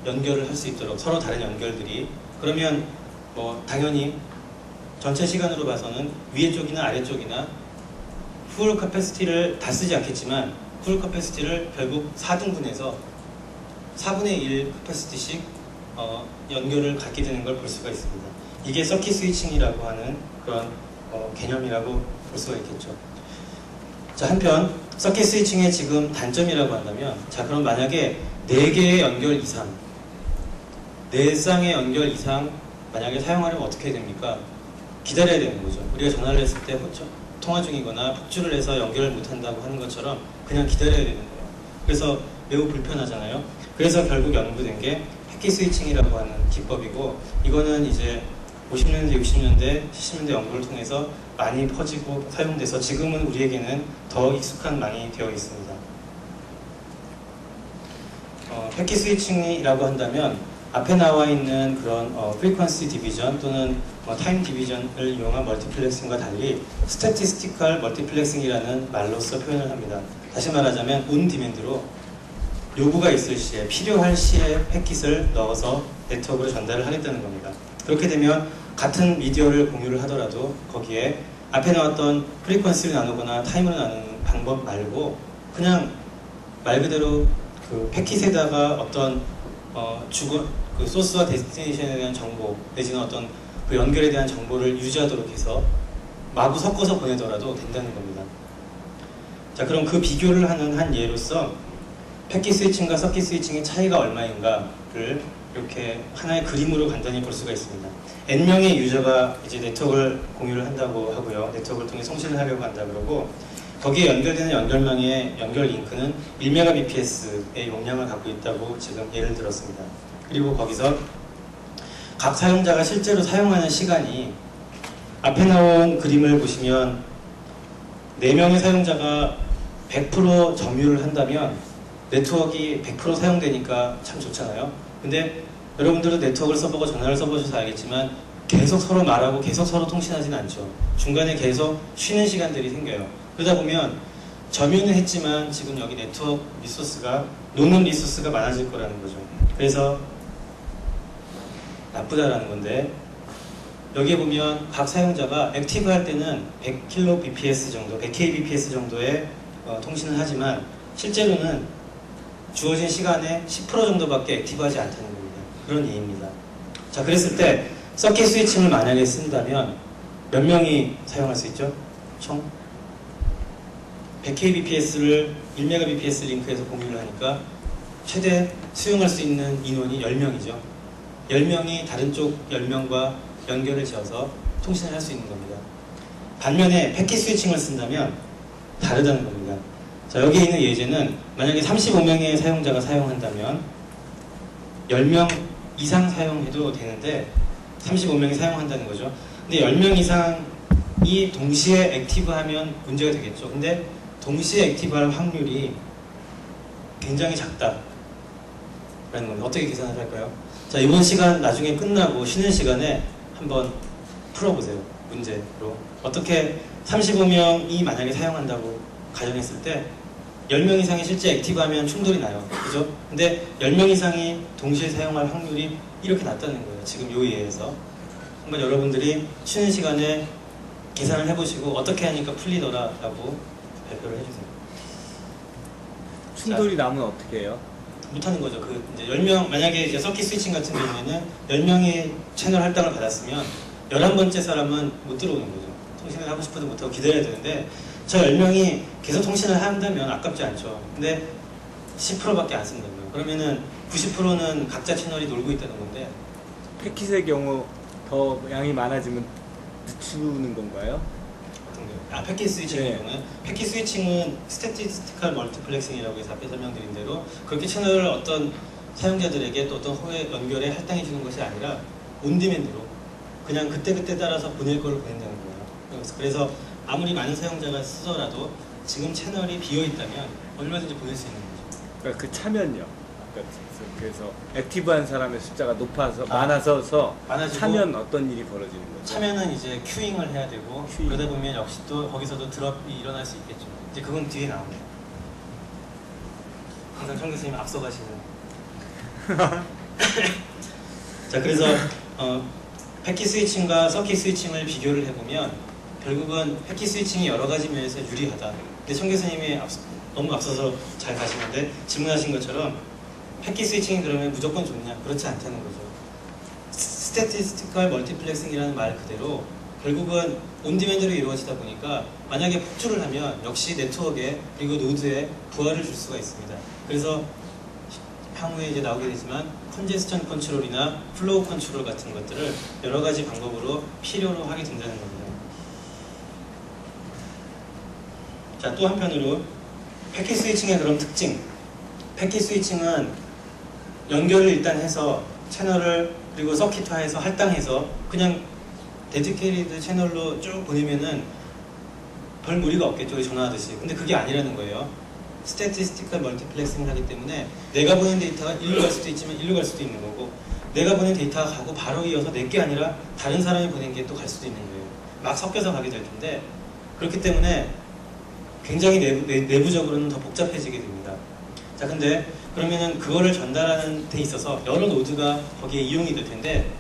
연결을 할 수 있도록, 서로 다른 연결들이, 그러면 뭐 당연히 전체 시간으로 봐서는 위에 쪽이나 아래 쪽이나 풀 커패시티를 다 쓰지 않겠지만 풀 커패시티를 결국 4등분해서 4분의 1 커패시티씩 연결을 갖게 되는 걸 볼 수가 있습니다. 이게 서킷 스위칭이라고 하는 그런 개념이라고 볼 수가 있겠죠. 자, 한편 서킷 스위칭의 지금 단점이라고 한다면, 자, 그럼 만약에 4개의 연결 이상, 4쌍의 연결 이상 만약에 사용하려면 어떻게 됩니까? 기다려야 되는 거죠. 우리가 전화를 했을 때 통화 중이거나 폭주를 해서 연결을 못한다고 하는 것처럼 그냥 기다려야 되는 거예요. 그래서 매우 불편하잖아요. 그래서 결국 연구된 게 패킷 스위칭이라고 하는 기법이고, 이거는 이제 50년대, 60년대, 70년대 연구를 통해서 많이 퍼지고 사용돼서 지금은 우리에게는 더 익숙한 망이 되어 있습니다. 패킷 스위칭이라고 한다면 앞에 나와 있는 그런 프리퀀시 디비전 또는 타임 디비전을 이용한 멀티플렉싱과 달리 스태티스티컬 멀티플렉싱이라는 말로써 표현을 합니다. 다시 말하자면 온 디맨드로 요구가 있을 시에, 필요할 시에 패킷을 넣어서 네트워크로 전달을 하겠다는 겁니다. 그렇게 되면 같은 미디어를 공유를 하더라도 거기에 앞에 나왔던 프리퀀시를 나누거나 타임을 나누는 방법 말고 그냥 말 그대로 그 패킷에다가 어떤 그 소스와 데스티네이션에 대한 정보 내지는 어떤 그 연결에 대한 정보를 유지하도록 해서 마구 섞어서 보내더라도 된다는 겁니다. 자, 그럼 그 비교를 하는 한 예로서 패킷 스위칭과 서킷 스위칭의 차이가 얼마인가를 이렇게 하나의 그림으로 간단히 볼 수가 있습니다. N명의 유저가 이제 네트워크를 공유를 한다고 하고요. 네트워크를 통해 송신을 하려고 한다 그러고, 거기에 연결되는 연결망의 연결 링크는 1Mbps의 용량을 갖고 있다고 지금 예를 들었습니다. 그리고 거기서 각 사용자가 실제로 사용하는 시간이 앞에 나온 그림을 보시면 4명의 사용자가 100% 점유를 한다면 네트워크가 100% 사용되니까 참 좋잖아요. 근데 여러분들도 네트워크를 써보고 전화를 써보셔서 알겠지만 계속 서로 말하고 계속 서로 통신하지는 않죠. 중간에 계속 쉬는 시간들이 생겨요. 그러다 보면 점유는 했지만 지금 여기 네트워크 리소스가, 노는 리소스가 많아질 거라는 거죠. 그래서 나쁘다라는 건데, 여기에 보면 각 사용자가 액티브 할 때는 100kbps 정도, 100kbps 정도의 통신을 하지만 실제로는 주어진 시간의 10% 정도밖에 액티브하지 않다는 겁니다. 그런 얘기입니다. 자, 그랬을 때 서킷 스위칭을 만약에 쓴다면 몇 명이 사용할 수 있죠? 총 100kbps를 1mbps 링크에서 공유를 하니까 최대 수용할 수 있는 인원이 10명이죠. 10명이 다른 쪽 10명과 연결을 지어서 통신을 할 수 있는 겁니다. 반면에 패킷 스위칭을 쓴다면 다르다는 겁니다. 자, 여기 있는 예제는 만약에 35명의 사용자가 사용한다면 10명 이상 사용해도 되는데 35명이 사용한다는 거죠. 근데 10명 이상이 동시에 액티브하면 문제가 되겠죠. 근데 동시에 액티브할 확률이 굉장히 작다라는 겁니다. 어떻게 계산을 할까요? 자, 이번 시간 나중에 끝나고 쉬는 시간에 한번 풀어보세요. 문제로. 어떻게 35명이 만약에 사용한다고 가정했을 때 10명 이상이 실제 액티브하면 충돌이 나요. 그죠? 근데 10명 이상이 동시에 사용할 확률이 이렇게 낮다는 거예요. 지금 요 예에서. 한번 여러분들이 쉬는 시간에 계산을 해보시고 어떻게 하니까 풀리더라 라고 발표를 해주세요. 충돌이 나면 어떻게 해요? 못하는 거죠. 그 이제 10명, 만약에 이제 서킷 스위칭 같은 경우에는 10명이 채널 할당을 받았으면 11번째 사람은 못 들어오는 거죠. 통신을 하고 싶어도 못하고 기다려야 되는데, 저 10명이 계속 통신을 한다면 아깝지 않죠. 근데 10%밖에 안 쓴다고요. 그러면은 90%는 각자 채널이 놀고 있다는 건데, 패킷의 경우 더 양이 많아지면 늦추는 건가요? 어떤 거요? 패킷 스위칭의 경우는, 패킷 스위칭은 스태티스티컬 멀티플렉싱이라고 해서 앞에 설명드린 대로 그렇게 채널을 어떤 사용자들에게 또 어떤 호의 연결에 할당해 주는 것이 아니라 온디맨드로 그냥 그때그때 따라서 보낼 걸 보낸다는 거예요. 그래서 아무리 많은 사용자가 쓰더라도 지금 채널이 비어있다면 얼마든지 보낼 수 있는 거죠. 그러니까 그 차면요. 그래서 액티브한 사람의 숫자가 많아서 많아지고, 차면 어떤 일이 벌어지는 거죠? 차면은 이제 큐잉을 해야 되고, 큐잉. 그러다 보면 역시 또 거기서도 드롭이 일어날 수 있겠죠. 이제 그건 뒤에 나옵니다. 항상 청 교수님 앞서가시는. 자, 그래서 패킷 스위칭과 서킷 스위칭을 비교를 해보면 결국은 패킷 스위칭이 여러 가지 면에서 유리하다. 근데 청 교수님이 너무 앞서서 잘 가시는데 질문하신 것처럼 패킷 스위칭이 그러면 무조건 좋냐? 그렇지 않다는 거죠. 스태티스티컬 멀티플렉싱이라는 말 그대로 결국은 온디맨드로 이루어지다 보니까 만약에 폭주를 하면 역시 네트워크에 그리고 노드에 부하를 줄 수가 있습니다. 그래서 향후에 이제 나오게 되지만 컨제스천 컨트롤이나 플로우 컨트롤 같은 것들을 여러 가지 방법으로 필요로 하게 된다는 겁니다. 자, 또 한편으로 패킷 스위칭의 그런 특징. 패킷 스위칭은 연결을 일단 해서 채널을 그리고 서킷화해서 할당해서 그냥 데디케이티드 채널로 쭉 보내면은 별 무리가 없겠죠. 전화하듯이. 근데 그게 아니라는 거예요. 스태티스티컬 멀티플렉싱을 하기 때문에 내가 보낸 데이터가 일로 갈 수도 있지만 일로 갈 수도 있는 거고 내가 보낸 데이터가 가고 바로 이어서 내게 아니라 다른 사람이 보낸 게 또 갈 수도 있는 거예요. 막 섞여서 가게 될 텐데 그렇기 때문에 굉장히 내부적으로는 더 복잡해지게 됩니다. 자, 근데 그러면은 그거를 전달하는 데 있어서 여러 노드가 거기에 이용이 될 텐데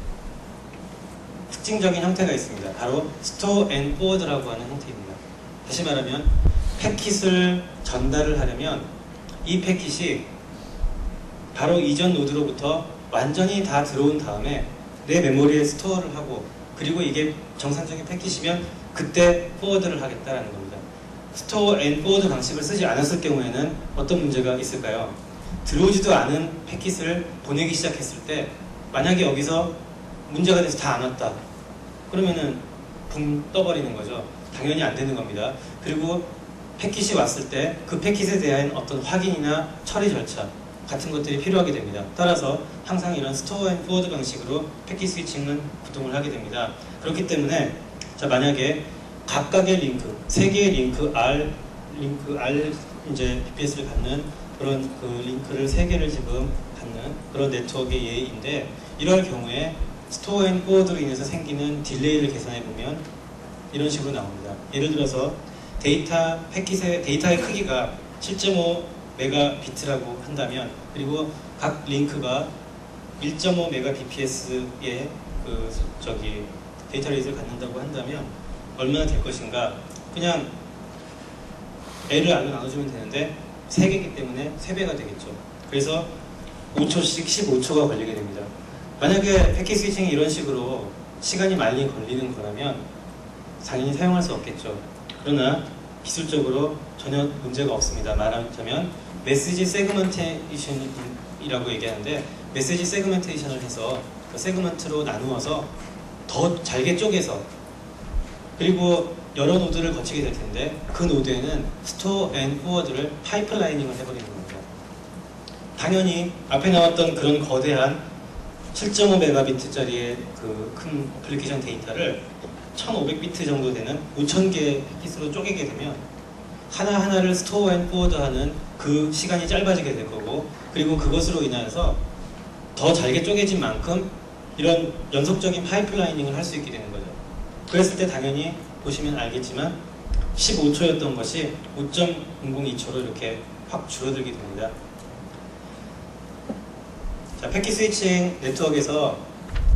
특징적인 형태가 있습니다. 바로 스토어 앤 포워드라고 하는 형태입니다. 다시 말하면 패킷을 전달을 하려면 이 패킷이 바로 이전 노드로부터 완전히 다 들어온 다음에 내 메모리에 스토어를 하고 그리고 이게 정상적인 패킷이면 그때 포워드를 하겠다라는 겁니다. 스토어 앤 포워드 방식을 쓰지 않았을 경우에는 어떤 문제가 있을까요? 들어오지도 않은 패킷을 보내기 시작했을 때 만약에 여기서 문제가 돼서 다 안 왔다 그러면은 붕 떠버리는 거죠. 당연히 안 되는 겁니다. 그리고 패킷이 왔을 때 그 패킷에 대한 어떤 확인이나 처리 절차 같은 것들이 필요하게 됩니다. 따라서 항상 이런 스토어 앤 포워드 방식으로 패킷 스위칭은 구동을 하게 됩니다. 그렇기 때문에 자, 만약에 각각의 링크, 세 개의 링크 R 이제 BPS를 갖는 그런 그 링크를 세 개를 지금 갖는 그런 네트워크의 예인데 이럴 경우에 스토어 앤 포워드로 인해서 생기는 딜레이를 계산해 보면 이런 식으로 나옵니다. 예를 들어서 데이터의 크기가 7.5 메가비트라고 한다면 그리고 각 링크가 1.5 메가bps의 데이터 레이트를 갖는다고 한다면 얼마나 될 것인가? 그냥 L을 R로 나눠주면 되는데 3개이기 때문에 3배가 되겠죠. 그래서 5초씩 15초가 걸리게 됩니다. 만약에 패킷 스위칭이 이런 식으로 시간이 많이 걸리는 거라면 당연히 사용할 수 없겠죠. 그러나 기술적으로 전혀 문제가 없습니다. 말하자면 메시지 세그먼테이션이라고 얘기하는데 메시지 세그멘테이션을 해서 그 세그먼트로 나누어서 더 잘게 쪼개서 그리고 여러 노드를 거치게 될 텐데 그 노드에는 스토어 앤 포워드를 파이프라이닝을 해버리는 겁니다. 당연히 앞에 나왔던 그런 거대한 7.5 메가비트짜리의 그 큰 어플리케이션 데이터를 1500비트 정도 되는 5000개의 패킷으로 쪼개게 되면 하나하나를 스토어 앤 포워드 하는 그 시간이 짧아지게 될 거고 그리고 그것으로 인해서 더 잘게 쪼개진 만큼 이런 연속적인 파이프라이닝을 할 수 있게 되는 거죠. 그랬을 때 당연히 보시면 알겠지만 15초였던 것이 5.002초로 이렇게 확 줄어들게 됩니다. 자, 패킷 스위칭 네트워크에서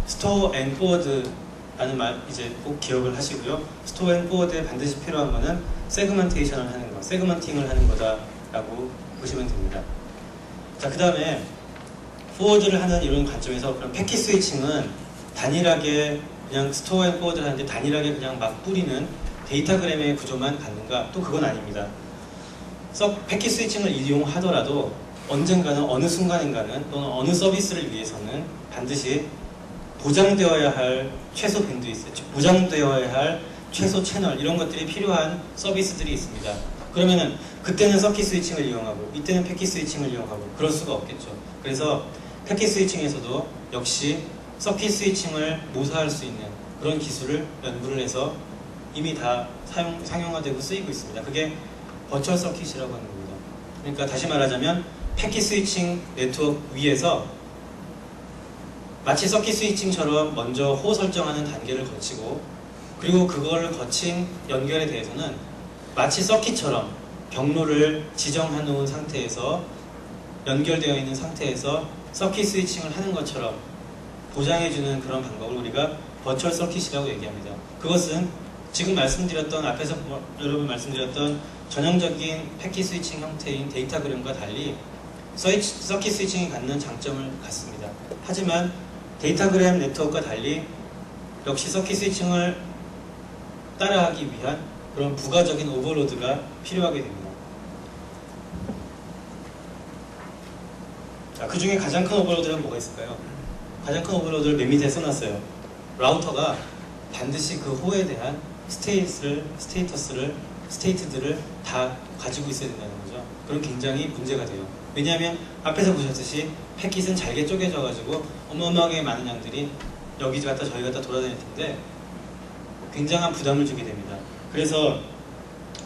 스토어 앤 포워드라는 말 이제 꼭 기억을 하시고요. 스토어 앤 포워드에 반드시 필요한 거는 세그먼테이션을 하는 거, 세그먼팅을 하는 거다라고 보시면 됩니다. 자, 그 다음에 포워드를 하는 이런 관점에서 그럼 패킷 스위칭은 단일하게 그냥 스토어 앤 포워드를 하는데 단일하게 그냥 막 뿌리는 데이터그램의 구조만 갖는가? 또 그건 아닙니다. 패킷 스위칭을 이용하더라도 언젠가는 어느 순간인가는 또는 어느 서비스를 위해서는 반드시 보장되어야 할 최소 밴드위스, 보장되어야 할 최소 채널 이런 것들이 필요한 서비스들이 있습니다. 그러면은 그때는 서킷 스위칭을 이용하고 이때는 패킷 스위칭을 이용하고 그럴 수가 없겠죠. 그래서 패킷 스위칭에서도 역시 서킷 스위칭을 모사할 수 있는 그런 기술을 연구를 해서 이미 다 상용화되고 쓰이고 있습니다. 그게 버추얼 서킷이라고 하는 겁니다. 그러니까 다시 말하자면 패킷 스위칭 네트워크 위에서 마치 서킷 스위칭처럼 먼저 호 설정하는 단계를 거치고 그리고 그걸 거친 연결에 대해서는 마치 서킷처럼 경로를 지정해 놓은 상태에서 연결되어 있는 상태에서 서킷 스위칭을 하는 것처럼 보장해주는 그런 방법을 우리가 버추얼 서킷이라고 얘기합니다. 그것은 지금 말씀드렸던 앞에서 여러분 말씀드렸던 전형적인 패킷 스위칭 형태인 데이터그램과 달리 서킷 스위칭이 갖는 장점을 갖습니다. 하지만 데이터그램 네트워크와 달리 역시 서킷 스위칭을 따라하기 위한 그런 부가적인 오버로드가 필요하게 됩니다. 자, 그 중에 가장 큰 오버로드는 뭐가 있을까요? 가장 큰 오버로드를 맨 밑에 써놨어요. 라우터가 반드시 그 호에 대한 스테이트들을 다 가지고 있어야 된다는 거죠. 그럼 굉장히 문제가 돼요. 왜냐하면 앞에서 보셨듯이 패킷은 잘게 쪼개져가지고 어마어마하게 많은 양들이 여기 갔다 저기 갔다 돌아다닐 텐데 굉장한 부담을 주게 됩니다. 그래서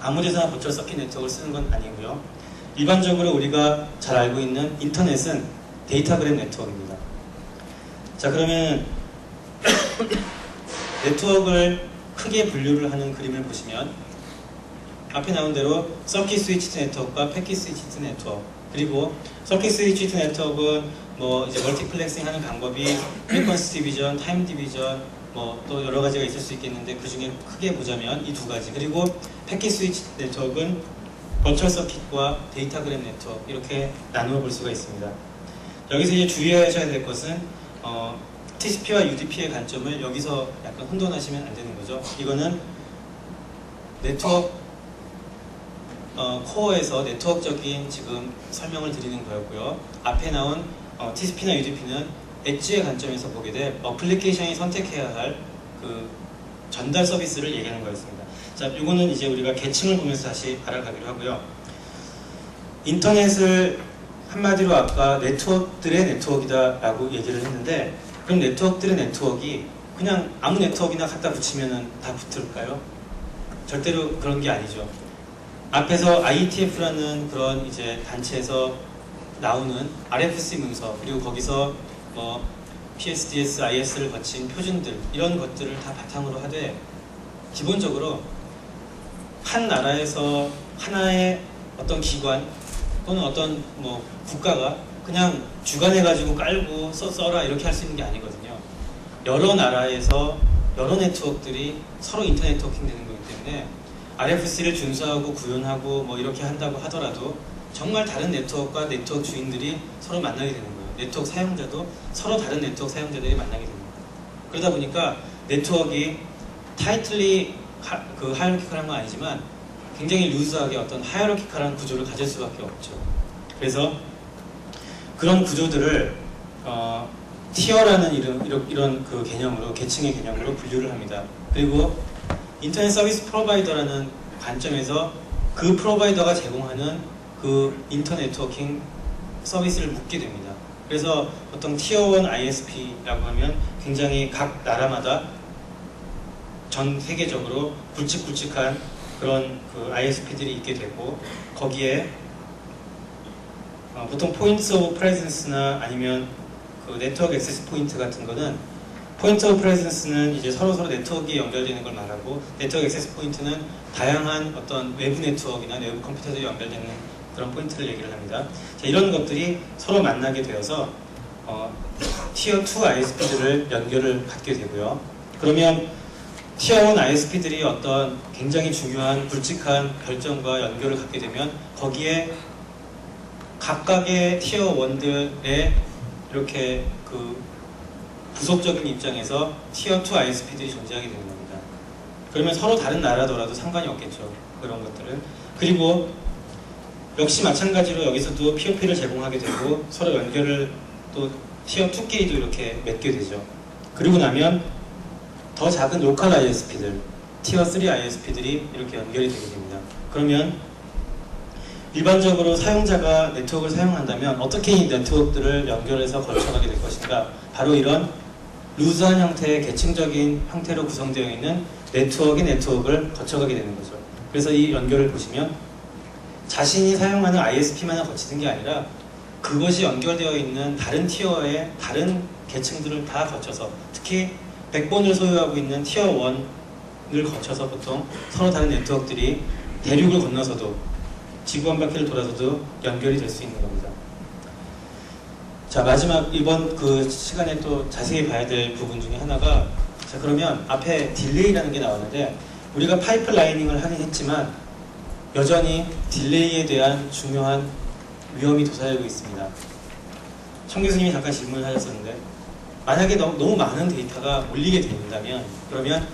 아무 데서나 버추얼 서킷 네트워크를 쓰는 건 아니고요. 일반적으로 우리가 잘 알고 있는 인터넷은 데이터그램 네트워크입니다. 자, 그러면 네트워크를 크게 분류를 하는 그림을 보시면 앞에 나온 대로 서킷 스위치드 네트워크와 패킷 스위치드 네트워크, 그리고 서킷 스위치드 네트워크는 뭐 이제 멀티플렉싱 하는 방법이 프리퀀시 디비전, 타임 디비전 뭐 또 여러 가지가 있을 수 있겠는데 그 중에 크게 보자면 이 두 가지, 그리고 패킷 스위치드 네트워크는 버추얼 서킷과 데이터그램 네트워크 이렇게 나누어 볼 수가 있습니다. 여기서 이제 주의하셔야 될 것은 TCP와 UDP의 관점을 여기서 약간 혼돈하시면 안 되는 거죠. 이거는 네트워크 코어에서 네트워크적인 지금 설명을 드리는 거였고요. 앞에 나온 TCP나 UDP는 엣지의 관점에서 보게 될 어플리케이션이 선택해야 할 그 전달 서비스를 얘기하는 거였습니다. 자, 이거는 이제 우리가 계층을 보면서 다시 알아가기로 하고요. 인터넷을 한마디로 아까 네트워크들의 네트워크이다라고 얘기를 했는데, 그럼 네트워크들의 네트워크가 그냥 아무 네트워크나 갖다 붙이면 다 붙을까요? 절대로 그런 게 아니죠. 앞에서 IETF라는 그런 이제 단체에서 나오는 RFC 문서, 그리고 거기서 뭐 PSDS, IS를 거친 표준들, 이런 것들을 다 바탕으로 하되 기본적으로 한 나라에서 하나의 어떤 기관 또는 어떤 뭐 국가가 그냥 주관해가지고 깔고 써라 이렇게 할 수 있는 게 아니거든요. 여러 나라에서 여러 네트워크들이 서로 인터넷 네트워킹 되는 거기 때문에 RFC를 준수하고 구현하고 뭐 이렇게 한다고 하더라도 정말 다른 네트워크와 네트워크 주인들이 서로 만나게 되는 거예요. 네트워크 사용자도 서로 다른 네트워크 사용자들이 만나게 되는 거예요. 그러다 보니까 네트워크가 타이틀리 하이어르키컬한 건 아니지만 굉장히 루즈하게 어떤 하이어르키컬한 구조를 가질 수밖에 없죠. 그래서 그런 구조들을 티어라는 이런 그 개념으로, 계층의 개념으로 분류를 합니다. 그리고 인터넷 서비스 프로바이더라는 관점에서 그 프로바이더가 제공하는 그 인터넷 네트워킹 서비스를 묻게 됩니다. 그래서 보통 티어 1 ISP라고 하면 굉장히 각 나라마다 전 세계적으로 굵직굵직한 그런 그 ISP들이 있게 되고, 거기에 보통 포인트 오브 프레젠스나 아니면 그 네트워크 액세스 포인트 같은 거는, 포인트 오브 프레젠스는 이제 서로 네트워크에 연결되는 걸 말하고, 네트워크 액세스 포인트는 다양한 어떤 외부 네트워크나 외부 컴퓨터들이 연결되는 그런 포인트를 얘기를 합니다. 자, 이런 것들이 서로 만나게 되어서 티어 2 ISP들을 연결을 갖게 되고요. 그러면 티어 1 ISP들이 어떤 굉장히 중요한 굵직한 결정과 연결을 갖게 되면 거기에 각각의 티어 1들의 이렇게 그 부속적인 입장에서 티어 2 ISP들이 존재하게 되는 겁니다. 그러면 서로 다른 나라더라도 상관이 없겠죠. 그런 것들은. 그리고 역시 마찬가지로 여기서도 POP를 제공하게 되고 서로 연결을 또 티어 2끼리도 이렇게 맺게 되죠. 그리고 나면 더 작은 로컬 ISP들, 티어 3 ISP들이 이렇게 연결이 되게 됩니다. 그러면 일반적으로 사용자가 네트워크를 사용한다면 어떻게 이 네트워크들을 연결해서 걸쳐가게 될 것인가? 바로 이런 루즈한 형태의 계층적인 형태로 구성되어 있는 네트워크의 네트워크를 거쳐가게 되는 거죠. 그래서 이 연결을 보시면 자신이 사용하는 ISP만을 거치는 게 아니라 그것이 연결되어 있는 다른 티어의 다른 계층들을 다 거쳐서, 특히 백본을 소유하고 있는 티어 1을 거쳐서 보통 서로 다른 네트워크들이 대륙을 건너서도 지구 한 바퀴를 돌아서도 연결이 될 수 있는 겁니다. 자, 마지막 이번 그 시간에 또 자세히 봐야 될 부분 중에 하나가 자, 그러면 앞에 딜레이라는 게 나왔는데 우리가 파이프라이닝을 하긴 했지만 여전히 딜레이에 대한 중요한 위험이 도사리고 있습니다. 청 교수님이 잠깐 질문을 하셨었는데 만약에 너무 많은 데이터가 몰리게 된다면 그러면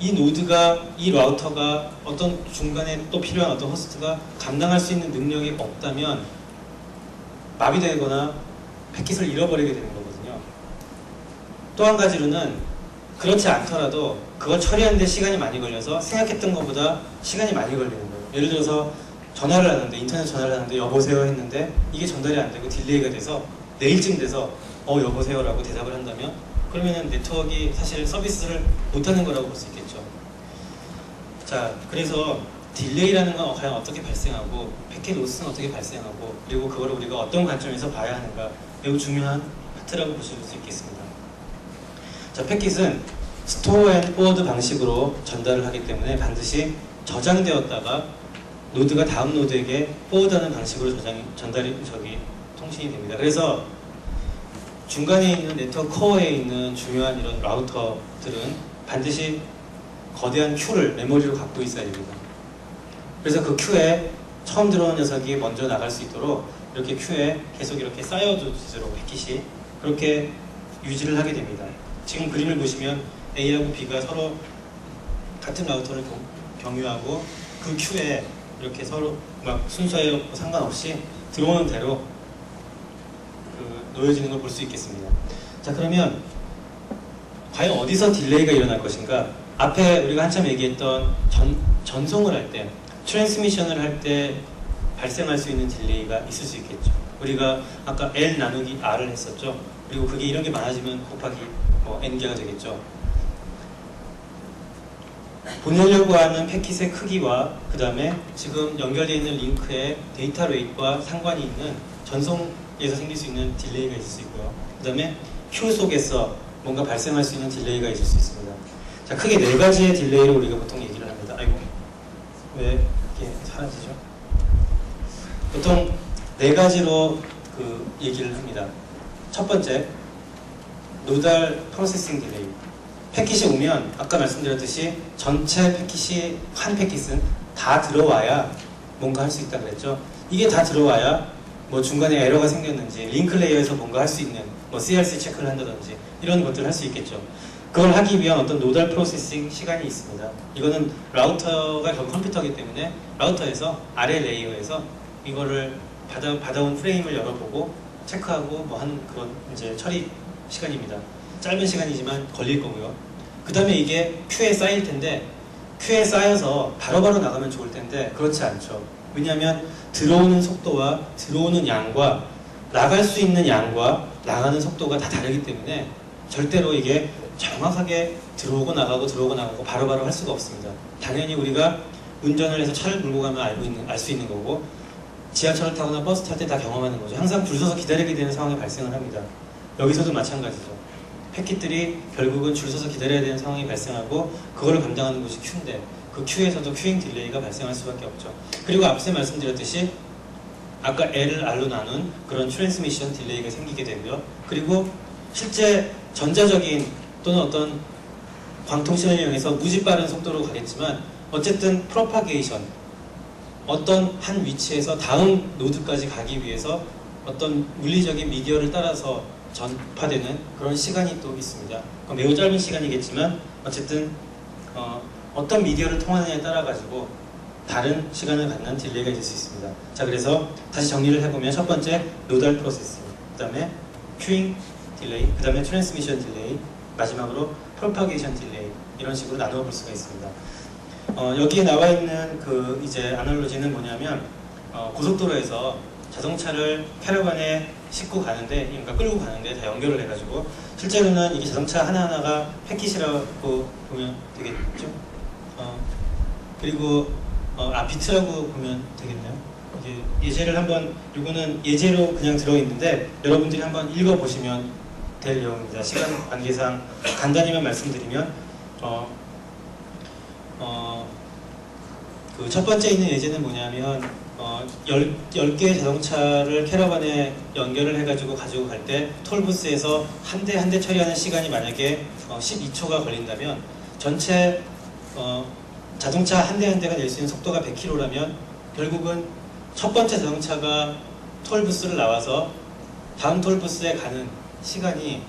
이 노드가, 이 라우터가 어떤 중간에 또 필요한 어떤 호스트가 감당할 수 있는 능력이 없다면 마비되거나 패킷을 잃어버리게 되는 거거든요. 또 한 가지로는 그렇지 않더라도 그걸 처리하는데 시간이 많이 걸려서 생각했던 것보다 시간이 많이 걸리는 거예요. 예를 들어서 전화를 하는데, 인터넷 전화를 하는데 여보세요 했는데 이게 전달이 안 되고 딜레이가 돼서 내일쯤 돼서 여보세요 라고 대답을 한다면 그러면은 네트워크가 사실 서비스를 못하는 거라고 볼 수 있겠죠. 자, 그래서 딜레이라는 건 과연 어떻게 발생하고 패킷 로스는 어떻게 발생하고 그리고 그걸 우리가 어떤 관점에서 봐야 하는가 매우 중요한 파트라고 보실 수 있겠습니다. 자, 패킷은 스토어 앤 포워드 방식으로 전달을 하기 때문에 반드시 저장되었다가 노드가 다음 노드에게 포워드하는 방식으로 통신이 됩니다. 그래서 중간에 있는 네트워크 코어에 있는 중요한 이런 라우터들은 반드시 거대한 큐를 메모리로 갖고 있어야 됩니다. 그래서 그 큐에 처음 들어온 녀석이 먼저 나갈 수 있도록 이렇게 큐에 계속 이렇게 쌓여두도록 패킷이 그렇게 유지를 하게 됩니다. 지금 그림을 보시면 A하고 B가 서로 같은 라우터를 경유하고 그 큐에 이렇게 서로 막 순서에 상관없이 들어오는 대로 놓여지는 걸 볼 수 있겠습니다. 자, 그러면 과연 어디서 딜레이가 일어날 것인가? 앞에 우리가 한참 얘기했던 전송을 할 때, 트랜스미션을 할 때 발생할 수 있는 딜레이가 있을 수 있겠죠. 우리가 아까 L 나누기 R을 했었죠. 그리고 그게 이런 게 많아지면 곱하기 N개가 되겠죠. 보내려고 하는 패킷의 크기와 그 다음에 지금 연결되어 있는 링크의 데이터 레이트와 상관이 있는 전송에서 생길 수 있는 딜레이가 있을 수 있고요. 그 다음에 큐 속에서 뭔가 발생할 수 있는 딜레이가 있을 수 있습니다. 자, 크게 4가지의 딜레이를 우리가 보통 얘기를 합니다. 아이고, 왜 이렇게 사라지죠? 보통 4가지로 얘기를 합니다. 첫 번째, 노달 프로세싱 딜레이. 패킷이 오면 아까 말씀드렸듯이 전체 패킷이 한 패킷은 다 들어와야 뭔가 할 수 있다 그랬죠. 이게 다 들어와야 중간에 에러가 생겼는지 링크 레이어에서 뭔가 할 수 있는 CRC 체크를 한다든지 이런 것들을 할 수 있겠죠. 그걸 하기 위한 어떤 노달 프로세싱 시간이 있습니다. 이거는 라우터가 결국 컴퓨터이기 때문에 라우터에서 아래 레이어에서 이거를 받아온 프레임을 열어보고 체크하고 하는 그런 이제 처리 시간입니다. 짧은 시간이지만 걸릴 거고요. 그 다음에 이게 큐에 쌓일 텐데 큐에 쌓여서 바로바로 나가면 좋을 텐데 그렇지 않죠. 왜냐하면 들어오는 속도와 들어오는 양과 나갈 수 있는 양과 나가는 속도가 다 다르기 때문에 절대로 이게 정확하게 들어오고 나가고 바로바로 할 수가 없습니다. 당연히 우리가 운전을 해서 차를 몰고 가면 알 수 있는 거고 지하철을 타거나 버스 탈 때 다 경험하는 거죠. 항상 줄 서서 기다리게 되는 상황이 발생을 합니다. 여기서도 마찬가지죠. 패킷들이 결국은 줄 서서 기다려야 되는 상황이 발생하고 그거를 감당하는 것이 큐인데 그 큐에서도 큐잉 딜레이가 발생할 수밖에 없죠. 그리고 앞서 말씀드렸듯이 아까 L을 R로 나눈 그런 트랜스미션 딜레이가 생기게 되고요. 그리고 실제 전자적인 또는 어떤 광통신을 이용해서 무지 빠른 속도로 가겠지만 어쨌든 프로파게이션 어떤 한 위치에서 다음 노드까지 가기 위해서 어떤 물리적인 미디어를 따라서 전파되는 그런 시간이 또 있습니다. 매우 짧은 시간이겠지만 어쨌든 어떤 미디어를 통하느냐에 따라 가지고 다른 시간을 갖는 딜레이가 있을 수 있습니다. 자, 그래서 다시 정리를 해보면 첫 번째 노달 프로세싱, 그 다음에 큐잉 딜레이, 그 다음에 트랜스미션 딜레이, 마지막으로 프로파게이션 딜레이 이런 식으로 나누어 볼 수가 있습니다. 여기에 나와 있는 이제 아날로지는 뭐냐면 고속도로에서 자동차를 캐러반에 싣고 가는데, 그러니까 끌고 가는데 다 연결을 해가지고 실제로는 이게 자동차 하나하나가 패킷이라고 보면 되겠죠. 그리고 비트라고 보면 되겠네요. 이제 예제를 한번, 이거는 예제로 그냥 들어있는데 여러분들이 한번 읽어보시면 될 내용입니다. 시간 관계상 간단히만 말씀드리면 그 첫 번째 있는 예제는 뭐냐면 10개의 자동차를 캐러반에 연결을 해가지고 가지고 갈 때 톨부스에서 한 대 한 대 처리하는 시간이 만약에 12초가 걸린다면 전체 자동차 한 대 한 대가 낼 수 있는 속도가 100km라면 결국은 첫 번째 자동차가 톨부스를 나와서 다음 톨부스에 가는 시간이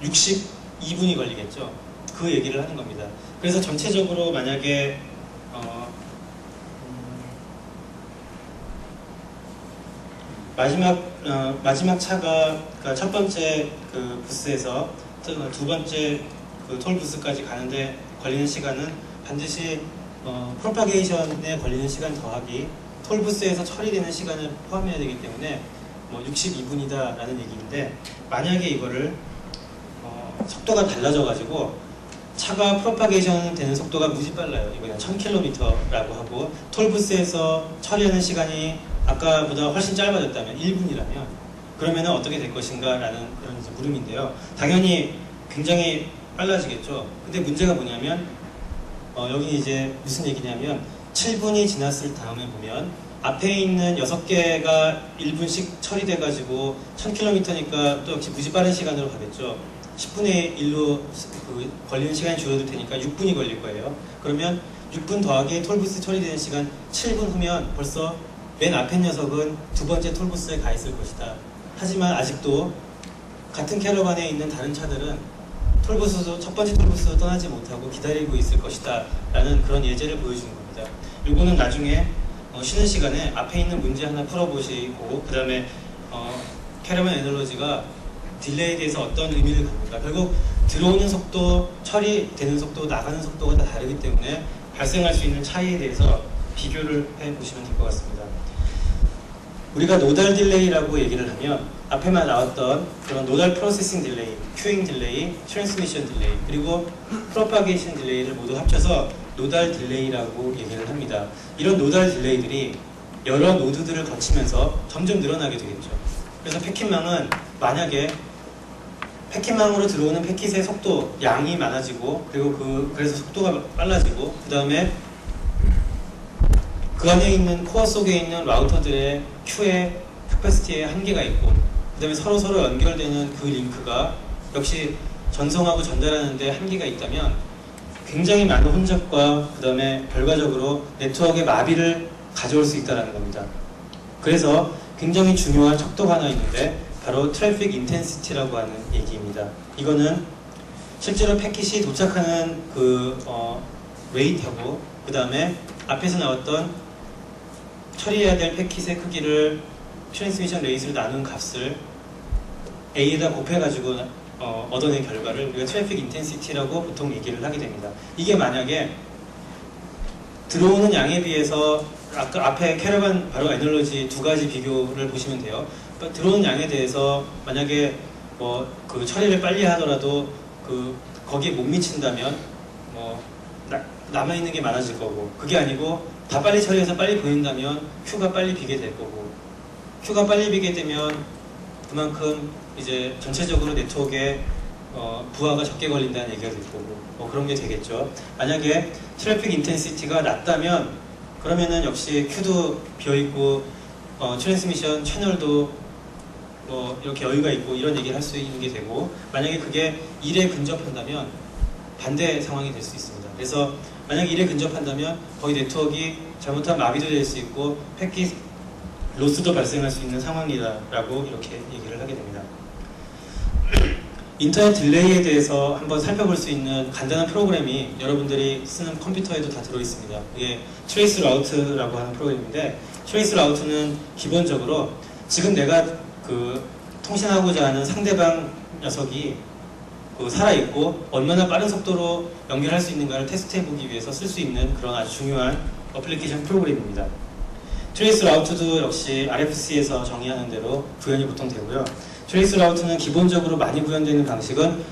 62분이 걸리겠죠. 그 얘기를 하는 겁니다. 그래서 전체적으로 만약에 마지막 차가 그러니까 첫 번째 그 부스에서 두 번째 그 톨부스까지 가는데 걸리는 시간은 반드시 프로파게이션에 걸리는 시간 더하기 톨부스에서 처리되는 시간을 포함해야 되기 때문에 62분이다라는 얘기인데, 만약에 이거를 속도가 달라져 가지고 차가 프로파게이션 되는 속도가 무지 빨라요. 이거 그냥 1000km라고 하고 톨부스에서 처리하는 시간이 아까보다 훨씬 짧아졌다면 1분이라면 그러면 어떻게 될 것인가 라는 그런 이제 물음인데요. 당연히 굉장히 빨라지겠죠. 근데 문제가 뭐냐면 여기 이제 무슨 얘기냐면 7분이 지났을 다음에 보면 앞에 있는 6개가 1분씩 처리돼 가지고 1000km니까 또 역시 무지 빠른 시간으로 가겠죠. 10분의 1로 걸리는 시간이 줄어들 테니까 6분이 걸릴 거예요. 그러면 6분 더하기 톨부스 처리되는 시간 7분 후면 벌써 맨 앞에 녀석은 두 번째 톨부스에 가 있을 것이다. 하지만 아직도 같은 캐러반에 있는 다른 차들은 첫 번째 톨부스도 떠나지 못하고 기다리고 있을 것이다 라는 그런 예제를 보여주는 겁니다. 요거는 나중에 쉬는 시간에 앞에 있는 문제 하나 풀어보시고 그 다음에 캐러반 에널로지가 딜레이에 대해서 어떤 의미를 갖는가, 결국 들어오는 속도, 처리되는 속도, 나가는 속도가 다 다르기 때문에 발생할 수 있는 차이에 대해서 비교를 해보시면 될 것 같습니다. 우리가 노달 딜레이라고 얘기를 하면 앞에만 나왔던 그런 노달 프로세싱 딜레이, 큐잉 딜레이, 트랜스미션 딜레이, 그리고 프로파게이션 딜레이를 모두 합쳐서 노달 딜레이라고 얘기를 합니다. 이런 노달 딜레이들이 여러 노드들을 거치면서 점점 늘어나게 되겠죠. 그래서 패킷망은 만약에 패킷망으로 들어오는 패킷의 속도, 양이 많아지고 그리고 그래서 속도가 빨라지고 그 다음에 그 안에 있는 코어 속에 있는 라우터들의 큐의 캐퍼시티에 한계가 있고 그 다음에 서로 연결되는 그 링크가 역시 전송하고 전달하는데 한계가 있다면 굉장히 많은 혼잡과 그 다음에 결과적으로 네트워크의 마비를 가져올 수 있다는 겁니다. 그래서 굉장히 중요한 척도가 하나 있는데 바로 트래픽 인텐시티라고 하는 얘기입니다. 이거는 실제로 패킷이 도착하는 그 레이트하고 그 다음에 앞에서 나왔던 처리해야 될 패킷의 크기를 트랜스미션 레이트로 나눈 값을 A에다 곱해가지고 얻어낸 결과를 우리가 트래픽 인텐시티라고 보통 얘기를 하게 됩니다. 이게 만약에 들어오는 양에 비해서 아까 앞에 캐러반 바로 에널로지 두 가지 비교를 보시면 돼요. 들어오는 양에 대해서 만약에 그 처리를 빨리 하더라도 거기에 못 미친다면 남아있는 게 많아질 거고, 그게 아니고 다 빨리 처리해서 빨리 보낸다면 큐가 빨리 비게 될 거고, 큐가 빨리 비게 되면 그만큼 이제 전체적으로 네트워크에 부하가 적게 걸린다는 얘기가 될 거고 그런 게 되겠죠. 만약에 트래픽 인텐시티가 낮다면 그러면은 역시 큐도 비어있고 트랜스미션 채널도 이렇게 여유가 있고 이런 얘기를 할 수 있는 게 되고, 만약에 그게 1에 근접한다면 반대 상황이 될 수 있습니다. 그래서 만약에 1에 근접한다면 거의 네트워크가 잘못하면 마비도 될 수 있고 패킷 로스도 발생할 수 있는 상황이다라고 이렇게 얘기를 하게 됩니다. 인터넷 딜레이에 대해서 한번 살펴볼 수 있는 간단한 프로그램이 여러분들이 쓰는 컴퓨터에도 다 들어있습니다. 이게 트레이스 라우트라고 하는 프로그램인데, 트레이스 라우트는 기본적으로 지금 내가 통신하고자 하는 상대방 녀석이 살아있고 얼마나 빠른 속도로 연결할 수 있는가를 테스트해보기 위해서 쓸 수 있는 그런 아주 중요한 어플리케이션 프로그램입니다. 트레이스 라우트도 역시 RFC에서 정의하는 대로 구현이 보통 되고요. 트레이스 라우트는 기본적으로 많이 구현되는 방식은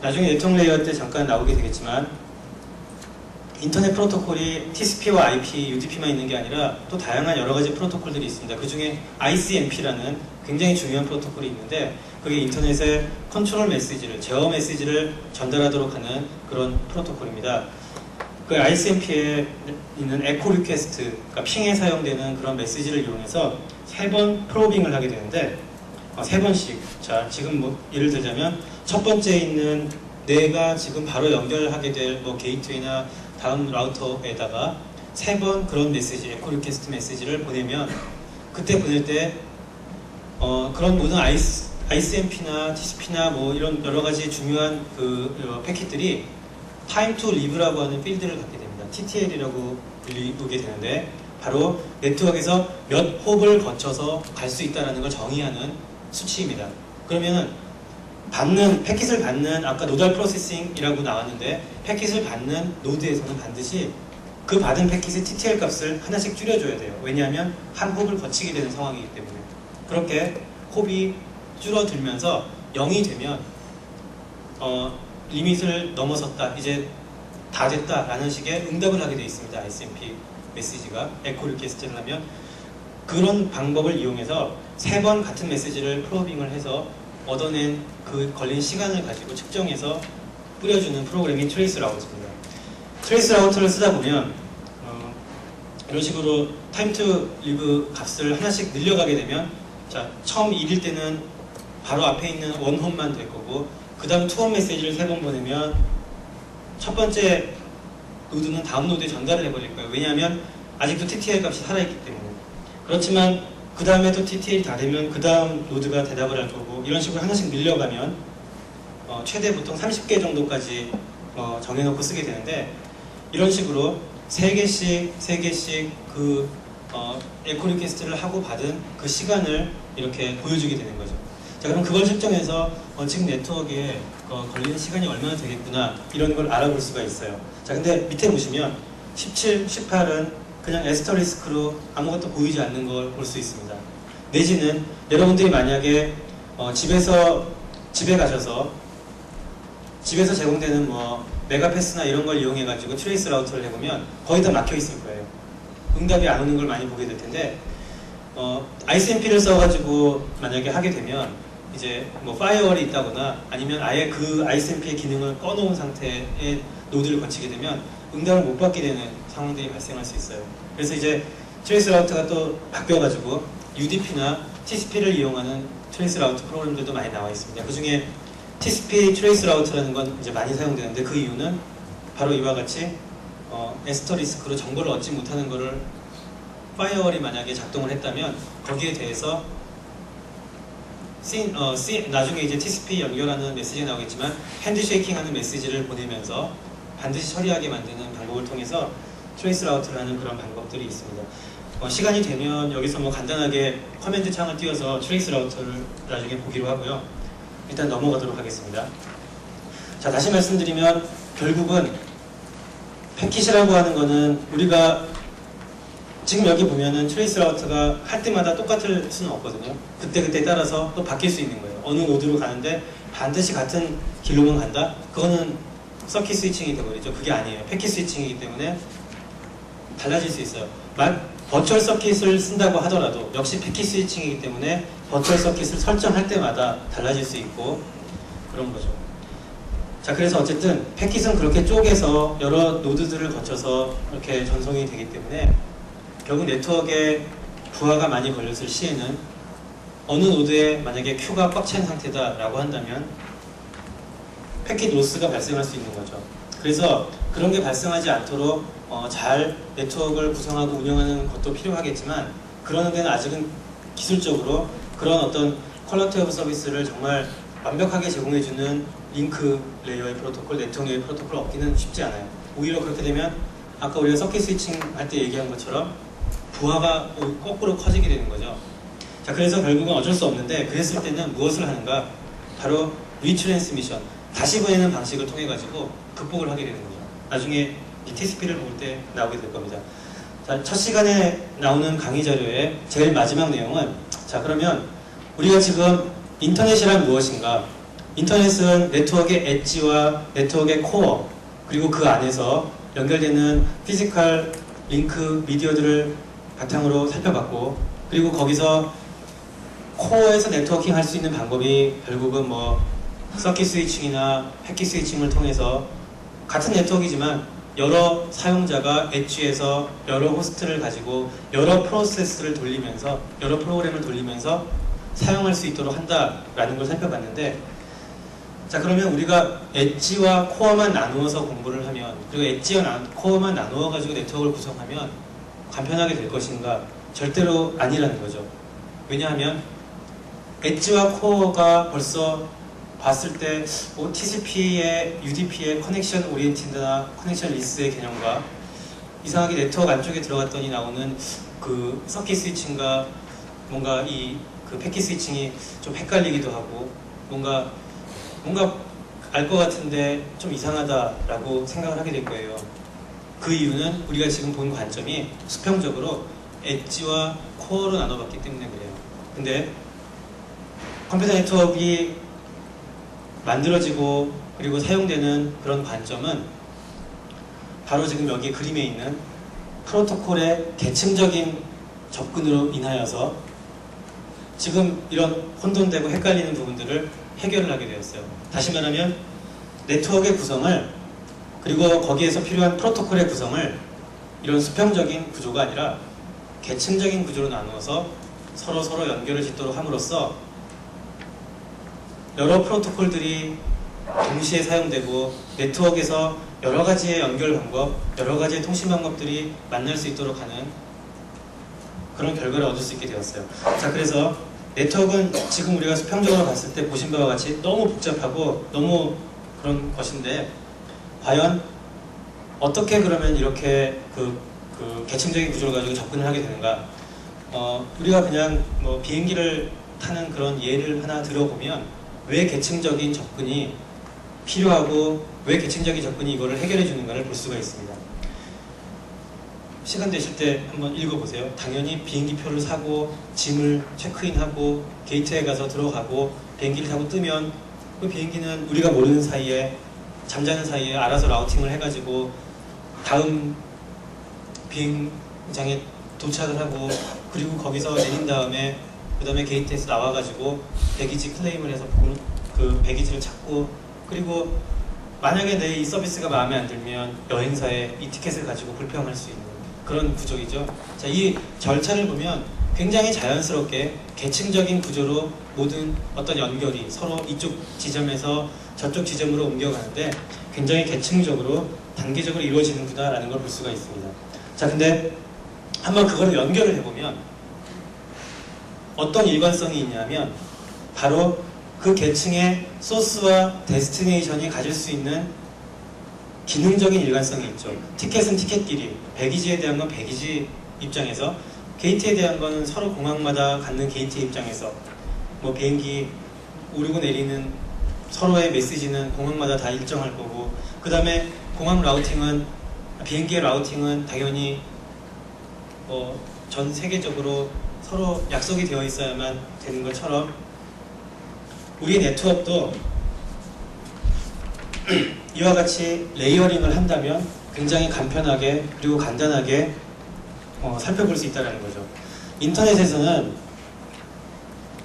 나중에 네트워크 레이어 때 잠깐 나오게 되겠지만 인터넷 프로토콜이 TCP와 IP, UDP만 있는 게 아니라 또 다양한 여러 가지 프로토콜들이 있습니다. 그 중에 ICMP라는 굉장히 중요한 프로토콜이 있는데 그게 인터넷에 컨트롤 메시지를, 제어 메시지를 전달하도록 하는 그런 프로토콜입니다. 그 ISMP에 있는 에코 리퀘스트, 그러니까 핑에 사용되는 그런 메시지를 이용해서 3번 프로빙을 하게 되는데 3번씩. 자, 지금 뭐 예를 들자면 첫 번째에 있는 내가 지금 바로 연결하게 될 뭐 게이트웨이나 다음 라우터에다가 3번 그런 메시지, 에코 리퀘스트 메시지를 보내면 그때 보낼 때 그런 모든 ICMP나 TCP나 뭐 이런 여러 가지 중요한 그 패킷들이 time to live라고 하는 필드를 갖게 됩니다. TTL이라고 불리게 되는데 바로 네트워크에서 몇 홉을 거쳐서 갈 수 있다는 걸 정의하는 수치입니다. 그러면 패킷을 받는 아까 노달 프로세싱이라고 나왔는데 패킷을 받는 노드에서는 반드시 그 받은 패킷의 TTL 값을 하나씩 줄여줘야 돼요. 왜냐하면 한 홉을 거치게 되는 상황이기 때문에. 그렇게 홉이 줄어들면서 0이 되면 리밋을 넘어섰다, 이제 다 됐다 라는 식의 응답을 하게 되어 있습니다. ISMP 메시지가 에코 리퀘스트를 하면 그런 방법을 이용해서 3번 같은 메시지를 프로빙을 해서 얻어낸 그 걸린 시간을 가지고 측정해서 뿌려주는 프로그램이 트레이스 라우터입니다. 트레이스 라우터를 쓰다 보면 이런 식으로 타임 투 리브 값을 하나씩 늘려가게 되면 자, 처음 1일 때는 바로 앞에 있는 원홈만 될 거고 그 다음 투홈 메시지를 3번 보내면 첫 번째 노드는 다음 노드에 전달을 해버릴 거예요. 왜냐하면 아직도 TTL 값이 살아있기 때문에. 그렇지만 그 다음에 또 TTL이 다 되면 그 다음 노드가 대답을 할 거고 이런 식으로 하나씩 늘려가면 최대 보통 30개 정도까지 정해놓고 쓰게 되는데 이런 식으로 3개씩 그 에코 리퀘스트를 하고 받은 그 시간을 이렇게 보여주게 되는 거죠. 자, 그럼 그걸 측정해서 지금 네트워크에 걸리는 시간이 얼마나 되겠구나 이런 걸 알아볼 수가 있어요. 자, 근데 밑에 보시면 17, 18은 그냥 에스터리스크로 아무것도 보이지 않는 걸 볼 수 있습니다. 내지는 여러분들이 만약에 집에 가셔서 집에서 제공되는 뭐 메가패스나 이런 걸 이용해 가지고 트레이스 라우터를 해보면 거의 다 막혀 있을 거예요. 응답이 안 오는 걸 많이 보게 될 텐데 ICMP를 써가지고 만약에 하게 되면 이제 뭐 파이어월이 있다거나 아니면 아예 그 ICMP의 기능을 꺼놓은 상태의 노드를 거치게 되면 응답을 못 받게 되는 상황들이 발생할 수 있어요. 그래서 이제 트레이스 라우터가 또 바뀌어가지고 UDP나 TCP를 이용하는 트레이스 라우터 프로그램들도 많이 나와 있습니다. 그 중에 TCP 트레이스 라우터라는 건 이제 많이 사용되는데 그 이유는 바로 이와 같이 에스터리스크로 정보를 얻지 못하는 것을 파이어월이 만약에 작동을 했다면 거기에 대해서 나중에 이제 TCP 연결하는 메시지가 나오겠지만 핸드쉐이킹하는 메시지를 보내면서 반드시 처리하게 만드는 방법을 통해서 트레이스 라우터를 하는 그런 방법들이 있습니다. 시간이 되면 여기서 뭐 간단하게 커맨드 창을 띄워서 트레이스 라우터를 나중에 보기로 하고요. 일단 넘어가도록 하겠습니다. 자, 다시 말씀드리면 결국은 패킷이라고 하는 거는 우리가 지금 여기 보면은 트레이스 라우터가 할 때마다 똑같을 수는 없거든요. 그때그때 따라서 또 바뀔 수 있는 거예요. 어느 노드로 가는데 반드시 같은 길로만 간다? 그거는 서킷 스위칭이 되버리죠. 그게 아니에요. 패킷 스위칭이기 때문에 달라질 수 있어요. 버추얼 서킷을 쓴다고 하더라도 역시 패킷 스위칭이기 때문에 버추얼 서킷을 설정할 때마다 달라질 수 있고 그런 거죠. 자, 그래서 어쨌든 패킷은 그렇게 쪼개서 여러 노드들을 거쳐서 이렇게 전송이 되기 때문에 결국 네트워크에 부하가 많이 걸렸을 시에는 어느 노드에 만약에 큐가 꽉 찬 상태다라고 한다면 패킷 로스가 발생할 수 있는 거죠. 그래서 그런 게 발생하지 않도록 잘 네트워크를 구성하고 운영하는 것도 필요하겠지만 그러는 데는 아직은 기술적으로 그런 어떤 퀄리티 오브 서비스를 정말 완벽하게 제공해주는 링크 레이어의 프로토콜, 네트워크 레이어의 프로토콜을 얻기는 쉽지 않아요. 오히려 그렇게 되면 아까 우리가 서킷 스위칭 할 때 얘기한 것처럼 부하가 거꾸로 커지게 되는 거죠. 자, 그래서 결국은 어쩔 수 없는데 그랬을 때는 무엇을 하는가? 바로 리트랜스미션, 다시 보내는 방식을 통해 가지고 극복을 하게 되는 거죠. 나중에 이 TCP를 볼 때 나오게 될 겁니다. 자, 첫 시간에 나오는 강의 자료의 제일 마지막 내용은 자, 그러면 우리가 지금 인터넷이란 무엇인가? 인터넷은 네트워크의 엣지와 네트워크의 코어 그리고 그 안에서 연결되는 피지컬 링크 미디어들을 바탕으로 살펴봤고 그리고 거기서 코어에서 네트워킹 할 수 있는 방법이 결국은 뭐 서킷 스위칭이나 패킷 스위칭을 통해서 같은 네트워크이지만 여러 사용자가 엣지에서 여러 호스트를 가지고 여러 프로세스를 돌리면서 여러 프로그램을 돌리면서 사용할 수 있도록 한다라는 걸 살펴봤는데, 자 그러면 우리가 엣지와 코어만 나누어서 공부를 하면, 그리고 엣지와 코어만 나누어 가지고 네트워크를 구성하면 간편하게 될 것인가? 절대로 아니라는 거죠. 왜냐하면 엣지와 코어가 벌써 봤을 때 TCP의 UDP의 커넥션 오리엔티드나 커넥션 리스의 개념과 이상하게 네트워크 안쪽에 들어갔더니 나오는 그 서킷 스위칭과 뭔가 이 그 패킷 스위칭이 좀 헷갈리기도 하고 뭔가 알 것 같은데 좀 이상하다라고 생각을 하게 될 거예요. 그 이유는 우리가 지금 본 관점이 수평적으로 엣지와 코어로 나눠봤기 때문에 그래요. 근데 컴퓨터 네트워크가 만들어지고 그리고 사용되는 그런 관점은 바로 지금 여기 그림에 있는 프로토콜의 계층적인 접근으로 인하여서 지금 이런 혼돈되고 헷갈리는 부분들을 해결을 하게 되었어요. 다시 말하면 네트워크의 구성을, 그리고 거기에서 필요한 프로토콜의 구성을 이런 수평적인 구조가 아니라 계층적인 구조로 나누어서 서로 연결을 짓도록 함으로써 여러 프로토콜들이 동시에 사용되고 네트워크에서 여러 가지의 연결 방법, 여러 가지의 통신 방법들이 만날 수 있도록 하는 그런 결과를 얻을 수 있게 되었어요. 자, 그래서 네트워크는 지금 우리가 수평적으로 봤을 때 보신 바와 같이 너무 복잡하고 너무 그런 것인데, 과연 어떻게 그러면 이렇게 그 계층적인 구조를 가지고 접근을 하게 되는가? 우리가 그냥 뭐 비행기를 타는 그런 예를 하나 들어보면 왜 계층적인 접근이 필요하고 왜 계층적인 접근이 이거를 해결해 주는가를 볼 수가 있습니다. 시간 되실 때 한번 읽어보세요. 당연히 비행기 표를 사고 짐을 체크인하고 게이트에 가서 들어가고 비행기를 타고 뜨면 그 비행기는 우리가 모르는 사이에, 잠자는 사이에 알아서 라우팅을 해가지고 다음 비행장에 도착을 하고, 그리고 거기서 내린 다음에 그 다음에 게이트에서 나와가지고 배기지 클레임을 해서 그 배기지를 찾고, 그리고 만약에 내 이 서비스가 마음에 안 들면 여행사에 이 티켓을 가지고 불평할 수 있는 그런 구조이죠. 자, 이 절차를 보면 굉장히 자연스럽게 계층적인 구조로 모든 어떤 연결이 서로 이쪽 지점에서 저쪽 지점으로 옮겨가는데 굉장히 계층적으로 단계적으로 이루어지는구나라는 걸 볼 수가 있습니다. 자, 근데 한번 그거를 연결을 해보면 어떤 일관성이 있냐면 바로 그 계층의 소스와 데스티네이션이 가질 수 있는 기능적인 일관성이 있죠. 티켓은 티켓끼리, 배기지에 대한 건 배기지 입장에서, 게이트에 대한 거는 서로 공항마다 갖는 게이트 입장에서, 뭐 비행기 오르고 내리는 서로의 메시지는 공항마다 다 일정할 거고, 그 다음에 공항 라우팅은, 비행기의 라우팅은 당연히 전 세계적으로 서로 약속이 되어 있어야만 되는 것처럼 우리 네트워크도 이와 같이 레이어링을 한다면 굉장히 간편하게 그리고 간단하게 살펴볼 수 있다는 거죠. 인터넷에서는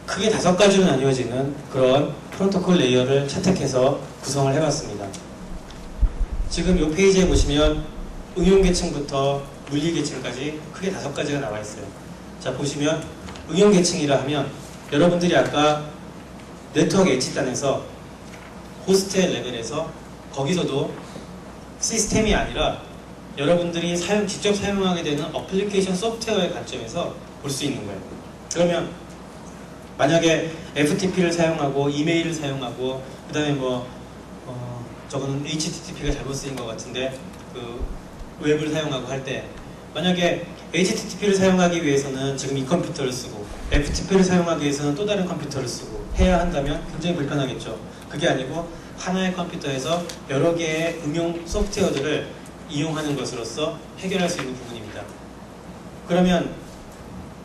크게 5가지로 나뉘어지는 그런 프로토콜 레이어를 채택해서 구성을 해봤습니다. 지금 이 페이지에 보시면 응용 계층부터 물리 계층까지 크게 5가지가 나와 있어요. 자, 보시면 응용 계층이라 하면 여러분들이 아까 네트워크 엣지단에서 호스트의 레벨에서 거기서도 시스템이 아니라 여러분들이 직접 사용하게 되는 어플리케이션 소프트웨어의 관점에서 볼 수 있는 거예요. 그러면 만약에 FTP를 사용하고 이메일을 사용하고 그 다음에 저거는 HTTP가 잘못 쓰인 것 같은데 그 웹을 사용하고 할 때 만약에 HTTP를 사용하기 위해서는 지금 이 컴퓨터를 쓰고 FTP를 사용하기 위해서는 또 다른 컴퓨터를 쓰고 해야 한다면 굉장히 불편하겠죠. 그게 아니고 하나의 컴퓨터에서 여러 개의 응용 소프트웨어들을 이용하는 것으로서 해결할 수 있는 부분입니다. 그러면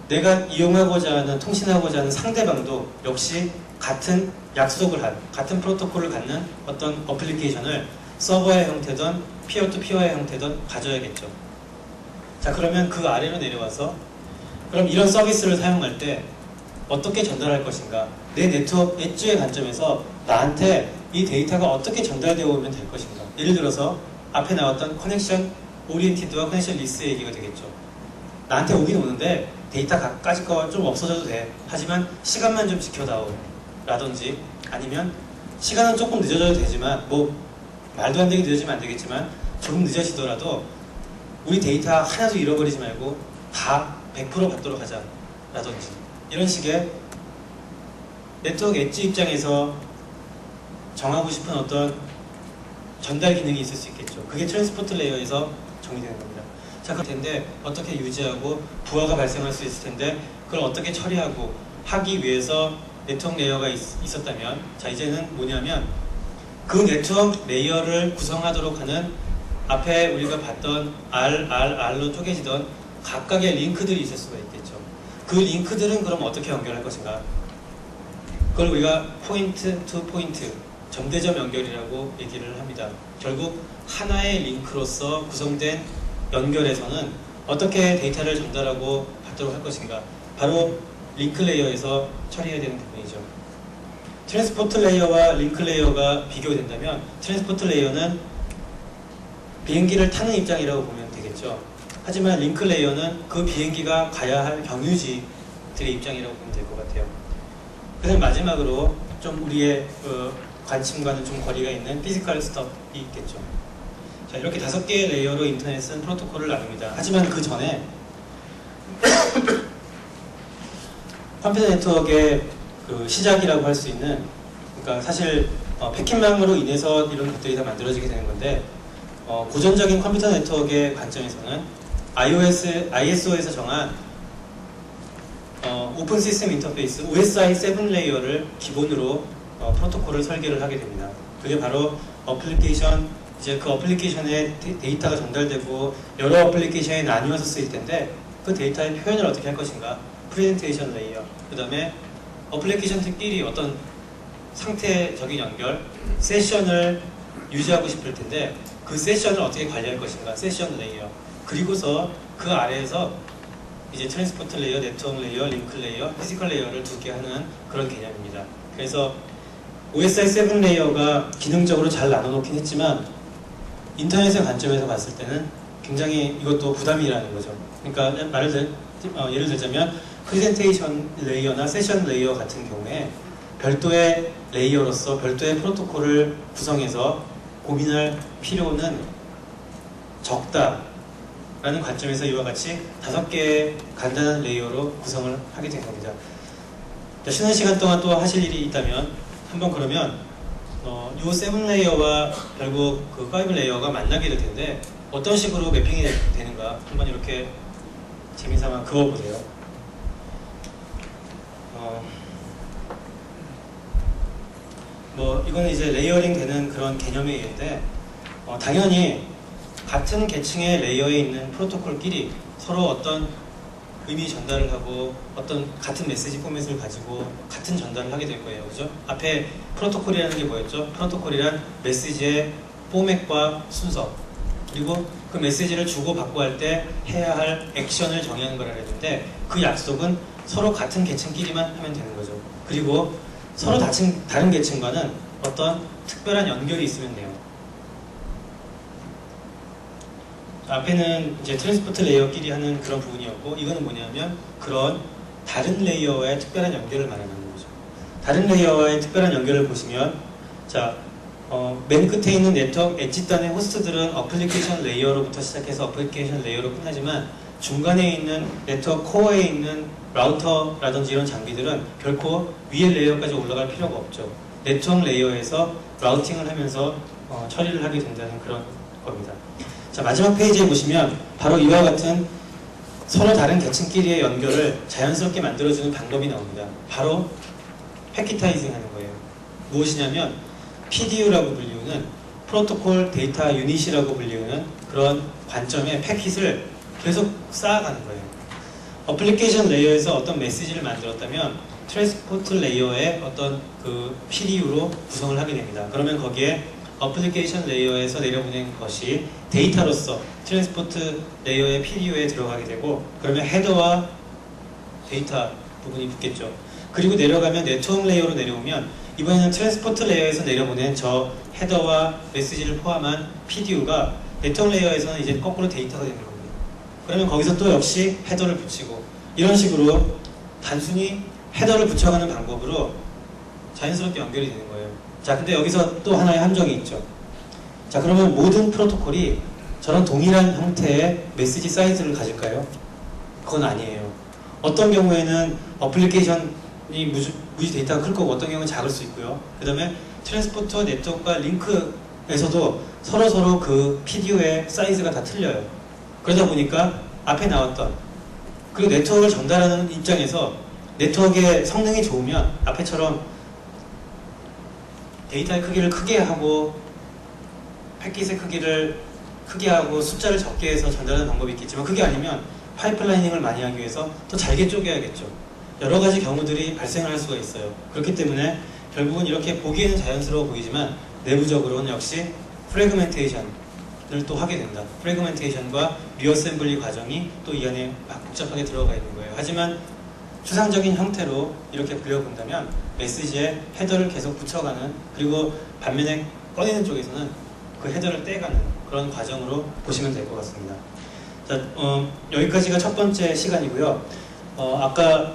내가 이용하고자 하는, 통신하고자 하는 상대방도 역시 같은 약속을 한, 같은 프로토콜을 갖는 어떤 어플리케이션을 서버의 형태든 피어2피어의 형태든 가져야겠죠. 자, 그러면 그 아래로 내려와서 그럼 이런 서비스를 사용할 때 어떻게 전달할 것인가, 내 네트워크 엣지의 관점에서 나한테 이 데이터가 어떻게 전달되어 오면 될 것인가. 예를 들어서 앞에 나왔던 커넥션 오리엔티드와 커넥션 리스 얘기가 되겠죠. 나한테 오긴 오는데 데이터까지 거 좀 없어져도 돼. 하지만 시간만 좀 지켜다오. 라든지 아니면 시간은 조금 늦어져도 되지만 뭐 말도 안 되게 늦어지면 안 되겠지만 조금 늦어지더라도 우리 데이터 하나도 잃어버리지 말고 다 100% 받도록 하자. 라든지 이런 식의 네트워크 엣지 입장에서 정하고 싶은 어떤 전달 기능이 있을 수 있겠죠. 그게 트랜스포트 레이어에서 정의되는 겁니다. 자, 그럴 텐데 어떻게 유지하고 부하가 발생할 수 있을 텐데 그걸 어떻게 처리하고 하기 위해서 네트워크 레이어가 있었다면, 자 이제는 뭐냐면 그 네트워크 레이어를 구성하도록 하는 앞에 우리가 봤던 R로 쪼개지던 각각의 링크들이 있을 수가 있겠죠. 그 링크들은 그럼 어떻게 연결할 것인가? 그걸 우리가 포인트 투 포인트, 점대점 연결이라고 얘기를 합니다. 결국 하나의 링크로서 구성된 연결에서는 어떻게 데이터를 전달하고 받도록 할 것인가? 바로 링크 레이어에서 처리해야 되는 부분이죠. 트랜스포트 레이어와 링크 레이어가 비교된다면 트랜스포트 레이어는 비행기를 타는 입장이라고 보면 되겠죠. 하지만 링크 레이어는 그 비행기가 가야 할 경유지들의 입장이라고 보면 될 것 같아요. 그다음 마지막으로 좀 우리의 관심과는 좀 거리가 있는 피지컬 스톱이 있겠죠. 자, 이렇게 5개의 레이어로 인터넷은 프로토콜을 나눕니다. 하지만 그 전에 컴퓨터 네트워크의 그 시작이라고 할 수 있는, 그러니까 사실 패킷망으로 인해서 이런 것들이 다 만들어지게 되는 건데, 고전적인 컴퓨터 네트워크의 관점에서는 ISO에서 정한 오픈 시스템 인터페이스 OSI 7 레이어를 기본으로 프로토콜을 설계를 하게 됩니다. 그게 바로 어플리케이션, 이제 그 어플리케이션에 데이터가 전달되고 여러 어플리케이션에 나뉘어서 쓰일 텐데 그 데이터의 표현을 어떻게 할 것인가, 프레젠테이션 레이어, 그 다음에 어플리케이션들끼리 어떤 상태적인 연결, 세션을 유지하고 싶을 텐데 그 세션을 어떻게 관리할 것인가, 세션 레이어, 그리고서 그 아래에서 이제 트랜스포트 레이어, 네트워크 레이어, 링크 레이어, 피지컬 레이어를 두 개 하는 그런 개념입니다. 그래서 OSI 7 레이어가 기능적으로 잘 나눠놓긴 했지만 인터넷의 관점에서 봤을 때는 굉장히 이것도 부담이라는 거죠. 그러니까 예를 들자면 프레젠테이션 레이어나 세션 레이어 같은 경우에 별도의 레이어로서 별도의 프로토콜을 구성해서 고민할 필요는 적다라는 관점에서 이와 같이 5개의 간단한 레이어로 구성을 하게 된 겁니다. 쉬는 시간 동안 또 하실 일이 있다면 한번 그러면 이 7 레이어와 결국 그 5 레이어가 만나게 될 텐데 어떤 식으로 매핑이 되는가 한번 이렇게 재미삼아 그어보세요. 이거는 이제 레이어링 되는 그런 개념의 예인데 당연히 같은 계층의 레이어에 있는 프로토콜끼리 서로 어떤 의미 전달을 하고 어떤 같은 메시지 포맷을 가지고 같은 전달을 하게 될 거예요. 그죠? 앞에 프로토콜이라는 게 뭐였죠? 프로토콜이란 메시지의 포맷과 순서, 그리고 그 메시지를 주고받고 할 때 해야 할 액션을 정의하는 거라 했는데 그 약속은 서로 같은 계층끼리만 하면 되는 거죠. 그리고 서로 다른 계층과는 어떤 특별한 연결이 있으면 돼요. 앞에는 이제 트랜스포트 레이어끼리 하는 그런 부분이었고, 이거는 뭐냐면 그런 다른 레이어와의 특별한 연결을 말하는 거죠. 다른 레이어와의 특별한 연결을 보시면, 자, 맨 끝에 있는 네트워크 엣지단의 호스트들은 어플리케이션 레이어로부터 시작해서 어플리케이션 레이어로 끝나지만 중간에 있는 네트워크 코어에 있는 라우터라든지 이런 장비들은 결코 위에 레이어까지 올라갈 필요가 없죠. 네트워크 레이어에서 라우팅을 하면서 처리를 하게 된다는 그런 겁니다. 자, 마지막 페이지에 보시면 바로 이와 같은 서로 다른 계층끼리의 연결을 자연스럽게 만들어주는 방법이 나옵니다. 바로 패킷타이징 하는 거예요. 무엇이냐면 PDU라고 불리우는 프로토콜 데이터 유닛이라고 불리우는 그런 관점의 패킷을 계속 쌓아가는 거예요. 어플리케이션 레이어에서 어떤 메시지를 만들었다면 트랜스포트 레이어의 어떤 그 PDU로 구성을 하게 됩니다. 그러면 거기에 어플리케이션 레이어에서 내려보낸 것이 데이터로서 트랜스포트 레이어의 PDU에 들어가게 되고, 그러면 헤더와 데이터 부분이 붙겠죠. 그리고 내려가면 네트워크 레이어로 내려오면 이번에는 트랜스포트 레이어에서 내려보낸 저 헤더와 메시지를 포함한 PDU가 네트워크 레이어에서는 이제 거꾸로 데이터가 되는 겁니다. 그러면 거기서 또 역시 헤더를 붙이고 이런 식으로 단순히 헤더를 붙여가는 방법으로 자연스럽게 연결이 되는 거예요. 자, 근데 여기서 또 하나의 함정이 있죠. 자, 그러면 모든 프로토콜이 저런 동일한 형태의 메시지 사이즈를 가질까요? 그건 아니에요. 어떤 경우에는 어플리케이션이 무지 데이터가 클 거고 어떤 경우는 작을 수 있고요. 그 다음에 트랜스포터 네트워크와 링크에서도 서로 그 PDO의 사이즈가 다 틀려요. 그러다 보니까 앞에 나왔던 그리고 네트워크를 전달하는 입장에서 네트워크의 성능이 좋으면 앞에처럼 데이터의 크기를 크게 하고 패킷의 크기를 크게 하고 숫자를 적게 해서 전달하는 방법이 있겠지만 그게 아니면 파이프라이닝을 많이 하기 위해서 또 잘게 쪼개야겠죠. 여러 가지 경우들이 발생을 할 수가 있어요. 그렇기 때문에 결국은 이렇게 보기에는 자연스러워 보이지만 내부적으로는 역시 프래그멘테이션을 또 하게 된다. 프래그멘테이션과 리어셈블리 과정이 또 이 안에 막 복잡하게 들어가 있는 거예요. 하지만 추상적인 형태로 이렇게 그려본다면 메시지에 헤더를 계속 붙여가는 그리고 반면에 꺼내는 쪽에서는 그 헤더를 떼가는 그런 과정으로 보시면 될 것 같습니다. 자, 여기까지가 첫 번째 시간이고요. 아까